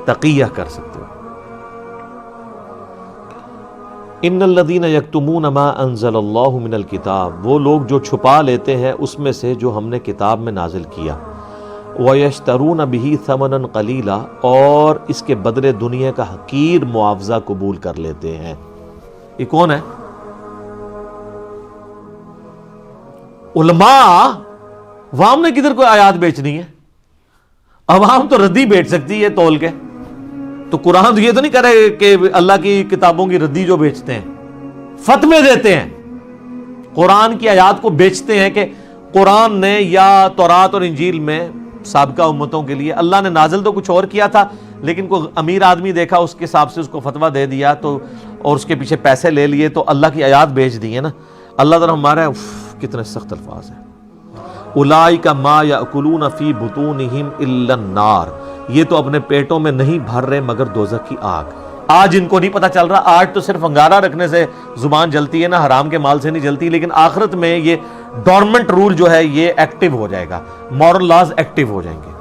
تقیہ کر سکتے ہو۔ ان الذین یکتمون ما انزل اللہ من الکتاب، وہ لوگ جو چھپا لیتے ہیں اس میں سے جو ہم نے کتاب میں نازل کیا، وَيَشْتَرُونَ بِهِ ثَمَنًا قَلِيلًا، اور اس کے بدلے دنیا کا حقیر معاوضہ قبول کر لیتے ہیں۔ یہ کون ہے؟ علماء۔ عوام نے کدھر کوئی آیات بیچنی ہے؟ عوام تو ردی بیچ سکتی ہے تول کے، تو قرآن تو یہ تو نہیں کرے کہ اللہ کی کتابوں کی ردی جو بیچتے ہیں، فتوے دیتے ہیں، قرآن کی آیات کو بیچتے ہیں کہ قرآن نے یا تورات اور انجیل میں سابقہ امتوں کے لیے اللہ نے نازل تو کچھ اور کیا تھا، لیکن کوئی امیر آدمی دیکھا اس کے حساب سے اس کو فتویٰ دے دیا تو، اور اس کے پیچھے پیسے لے لیے تو اللہ کی آیات بیچ دی ہے نا۔ اللہ تعالیٰ ہمارا کتنے سخت الفاظ ہیں، اولئک ما یاکلون فی بطونہم الا النار، یہ تو اپنے پیٹوں میں نہیں بھر رہے مگر دوزخ کی آگ۔ آج ان کو نہیں پتا چل رہا، آج تو صرف انگارہ رکھنے سے زبان جلتی ہے، نہ حرام کے مال سے نہیں جلتی، لیکن آخرت میں یہ ڈورمنٹ رول جو ہے یہ ایکٹیو ہو جائے گا، مورل لاز ایکٹیو ہو جائیں گے.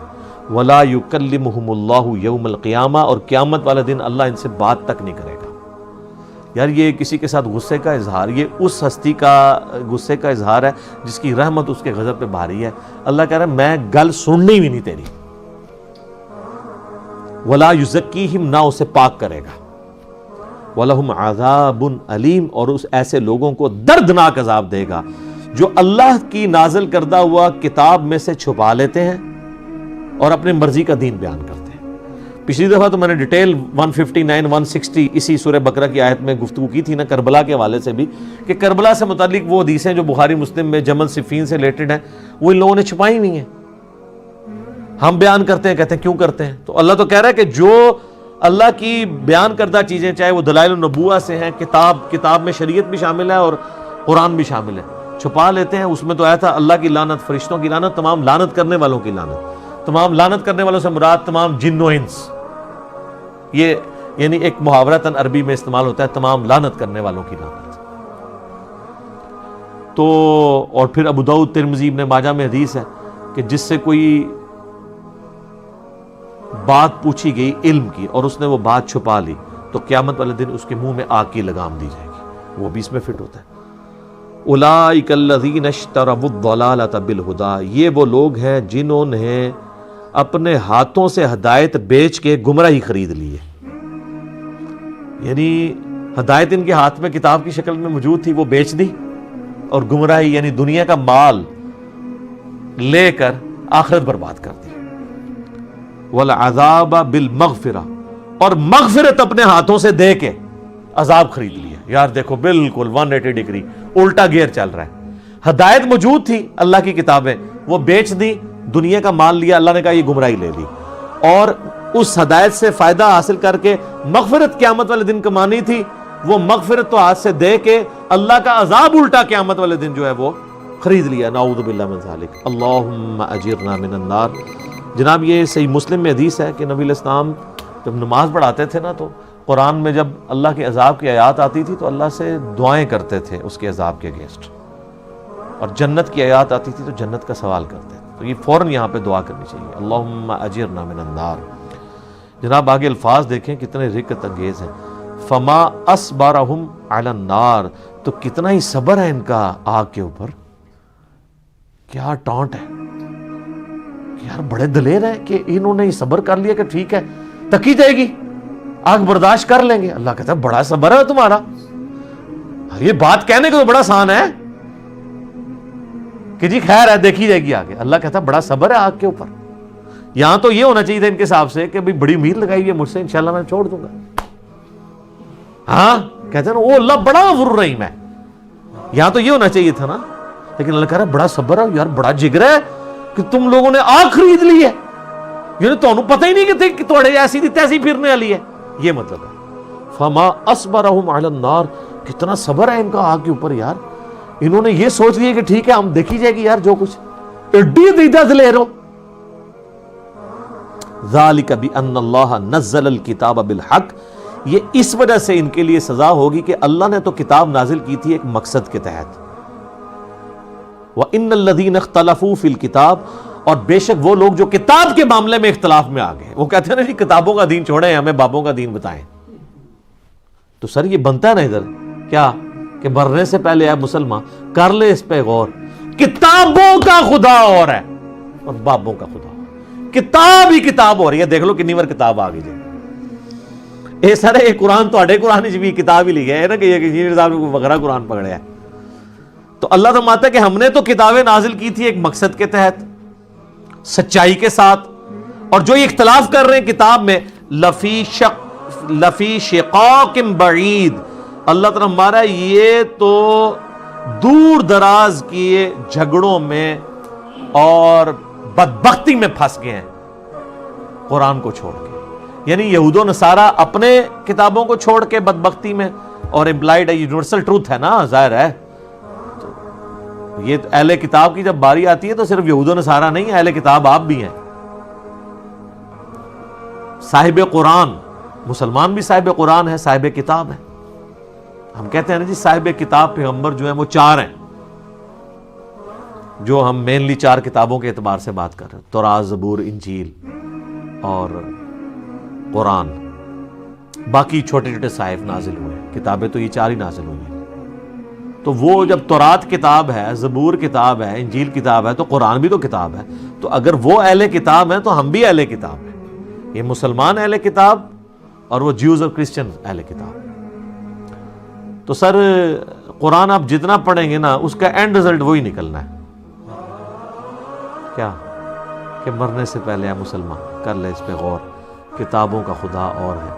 وَلَا يُكَلِّمُهُمُ اللَّهُ يَوْمَ الْقِيَامَةِ، اور قیامت والے دن اللہ ان سے بات تک نہیں کرے گا. یار یہ کسی کے ساتھ غصے کا اظہار، یہ اس ہستی کا غصے کا اظہار ہے جس کی رحمت اس کے غضب پہ بھاری ہے. اللہ کہہ رہا ہے میں گل سننی بھی نہیں تیری. وَلَا يُزَكِّيهِمْ، نہ اسے پاک کرے گا. وَلَهُمْ عَذَابٌ أَلِيمٌ، اور اس ایسے لوگوں کو دردناک عذاب دے گا جو اللہ کی نازل کردہ ہوا کتاب میں سے چھپا لیتے ہیں اور اپنی مرضی کا دین بیان کرتے ہیں. پچھلی دفعہ تو میں نے ڈیٹیل 159 160 اسی سورہ بقرہ کی آیت میں گفتگو کی تھی نا، کربلا کے حوالے سے بھی، کہ کربلا سے متعلق وہ حدیثیں جو بخاری مسلم میں جمل صفین سے ریلیٹڈ ہیں وہ ان لوگوں نے چھپائی ہوئی ہیں. ہم بیان کرتے ہیں، کہتے ہیں کیوں کرتے ہیں؟ تو اللہ تو کہہ رہا ہے کہ جو اللہ کی بیان کردہ چیزیں، چاہے وہ دلائل النبوہ سے ہیں، کتاب میں شریعت بھی شامل ہے اور قرآن بھی شامل ہے، چھپا لیتے ہیں. اس میں تو آیا تھا اللہ کی لعنت، فرشتوں کی لعنت، تمام لعنت کرنے والوں کی لعنت. تمام لعنت کرنے والوں سے مراد تمام جن و انس، یہ یعنی ایک محاورتاً عربی میں استعمال ہوتا ہے، تمام لعنت کرنے والوں کی لعنت. تو اور پھر ابو داؤد، ترمذی، ابن ماجہ میں حدیث ہے کہ جس سے کوئی بات پوچھی گئی علم کی اور اس نے وہ بات چھپا لی تو قیامت والے دن اس کے منہ میں آگ کی لگام دی جائے گی. وہ بھی اس میں فٹ ہوتا ہے. اولئک الذین اشتروا الضلالۃ بالہدی، یہ وہ لوگ ہیں جنہوں نے اپنے ہاتھوں سے ہدایت بیچ کے گمراہی خرید لی ہے. یعنی ہدایت ان کے ہاتھ میں کتاب کی شکل میں موجود تھی، وہ بیچ دی، اور گمراہی یعنی دنیا کا مال لے کر آخرت برباد کر دی. والعذاب بالمغفرہ، اور مغفرت اپنے ہاتھوں سے دے کے عذاب خرید لیا. یار دیکھو بالکل 180 ڈگری الٹا گیئر چل رہا ہے. ہدایت موجود تھی اللہ کی کتابیں، وہ بیچ دی، دنیا کا مال لیا، اللہ نے کہا یہ گمراہی لے لی، اور اس ہدایت سے فائدہ حاصل کر کے مغفرت قیامت والے دن کمانی تھی، وہ مغفرت تو ہاتھ سے دے کے اللہ کا عذاب الٹا قیامت والے دن جو ہے وہ خرید لیا. نعوذ باللہ من ذالک، اللہم اجرنا من النار. جناب یہ صحیح مسلم میں حدیث ہے کہ نبی علیہ السلام جب نماز پڑھاتے تھے نا تو قرآن میں جب اللہ کے عذاب کی آیات آتی تھی تو اللہ سے دعائیں کرتے تھے اس کے عذاب کے اگینسٹ، اور جنت کی آیات آتی تھی تو جنت کا سوال کرتے تھے. تو یہ فوراً یہاں پہ دعا کرنی چاہیے، اللہم اجرنا من النار. جناب آگے الفاظ دیکھیں کتنے رقت انگیز ہیں. فما اصبرہم علی النار، تو کتنا ہی صبر ہے ان کا آگ کے اوپر. کیا ٹانٹ ہے کہ یار بڑے دلیر ہیں کہ انہوں نے صبر کر لیا کہ ٹھیک ہے تکی جائے گی، آگ برداشت کر لیں گے. اللہ کہتا ہے بڑا صبر ہے تمہارا. یہ بات کہنے کو تو بڑا آسان ہے کہ جی خیر ہے دیکھی جائے گی آگے. اللہ کہتا ہے بڑا صبر ہے آگ کے اوپر. یہاں تو یہ ہونا چاہیے تھا ان کے حساب سے کہ بڑی امید لگائی ہوئی ہے مجھ سے، انشاءاللہ میں چھوڑ دوں گا. ہاں کہتے ہیں نا او اللہ بڑا غفور رحیم ہے، یہاں تو یہ ہونا چاہیے تھا نا. لیکن اللہ کہہ رہا ہے بڑا صبر ہے، یار بڑا جگر ہے کہ تم لوگوں نے آگ خرید لی ہے، یعنی تمہیں پتہ ہی نہیں کہ تھوڑے ایسی دی تیسی پھرنے والی ہے. یہ مطلب ہے فما اصبرہم علی النار، کتنا صبر ہے ان کا آگ کے اوپر. یار انہوں نے یہ سوچ لیا کہ ٹھیک ہے ہم دیکھی جائے گی یار جو کچھ، ایڈی دیدہ دلیر ہو. ذالک بان اللہ نزل الکتاب بالحق، یہ اس وجہ سے ان کے لیے سزا ہوگی کہ اللہ نے تو کتاب نازل کی تھی ایک مقصد کے تحت. وَإِنَّ الَّذِينَ اخْتَلَفُوا فِي الْكِتَابِ، اور بے شک وہ لوگ جو کتاب کے معاملے میں اختلاف میں آ گئے. وہ کہتے ہیں نا جی کتابوں کا دین چھوڑیں ہمیں بابوں کا دین بتائیں. تو سر یہ بنتا ہے نا ادھر کیا کہ مرنے سے پہلے اے مسلمان کر لے اس پہ غور، کتابوں کا خدا اور ہے اور بابوں کا خدا. کتاب ہی کتاب ہو رہی ہے، دیکھ لو کنی بار کتاب آ گئی جی. اے سر یہ قرآن تواڈے قرآن بھی کتاب ہی لکھا ہے نا کہ یہ صاحب نے وغیرہ قرآن پکڑا ہے. تو اللہ فرماتا ہے کہ ہم نے تو کتابیں نازل کی تھی ایک مقصد کے تحت، سچائی کے ساتھ، اور جو یہ اختلاف کر رہے ہیں کتاب میں لفی شقاق بعید، اللہ تعالیٰ ہمارا یہ تو دور دراز کیے جھگڑوں میں اور بدبختی میں پھنس گئے ہیں قرآن کو چھوڑ کے. یعنی یہود و نصارہ اپنے کتابوں کو چھوڑ کے بدبختی میں، اور امپلائڈ ہے یونیورسل ٹروتھ ہے نا، ظاہر ہے. یہ اہل کتاب کی جب باری آتی ہے تو صرف یہود و نصارہ نہیں، اہل کتاب آپ بھی ہیں. صاحب قرآن مسلمان بھی صاحب قرآن ہے، صاحب کتاب ہے. ہم کہتے ہیں نا جی صاحب کتاب پیغمبر جو ہیں وہ 4 ہیں، جو ہم مینلی 4 کتابوں کے اعتبار سے بات کر رہے ہیں، تورات، زبور، انجیل اور قرآن. باقی چھوٹے چھوٹے صحائف نازل ہوئے ہیں، کتابیں تو یہ 4 ہی نازل ہوئی ہیں. تو وہ جب تورات کتاب ہے، زبور کتاب ہے، انجیل کتاب ہے، تو قرآن بھی تو کتاب ہے. تو اگر وہ اہل کتاب ہیں تو ہم بھی اہل کتاب ہیں. یہ مسلمان اہل کتاب اور وہ جیوز اور کرسچن اہل کتاب. تو سر قرآن آپ جتنا پڑھیں گے نا اس کا اینڈ رزلٹ وہی نکلنا ہے. کیا کہ مرنے سے پہلے ہے مسلمان کر لے اس پہ غور. کتابوں کا خدا اور ہے،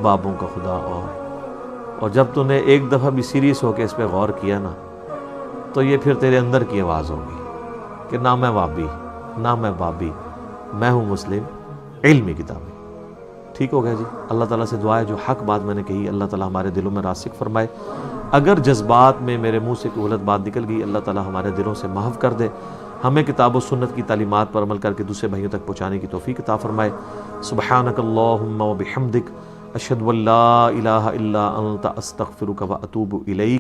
بابوں کا خدا اور جب تو نے ایک دفعہ بھی سیریس ہو کے اس پہ غور کیا نا تو یہ پھر تیرے اندر کی آواز ہوگی کہ نہ میں وابی نہ میں بابی، میں ہوں مسلم علمی کتابیں. ٹھیک ہو گیا جی. اللہ تعالیٰ سے دعا ہے جو حق بات میں نے کہی اللہ تعالیٰ ہمارے دلوں میں راسخ فرمائے. اگر جذبات میں میرے منہ سے کوئی غلط بات نکل گئی اللہ تعالیٰ ہمارے دلوں سے محو کر دے. ہمیں کتاب و سنت کی تعلیمات پر عمل کر کے دوسرے بھائیوں تک پہنچانے کی توفیق عطا فرمائے. سبحانک اللہم و بحمدک اشہد ان لا الہ الا انت استغفرک و اتوب الیک.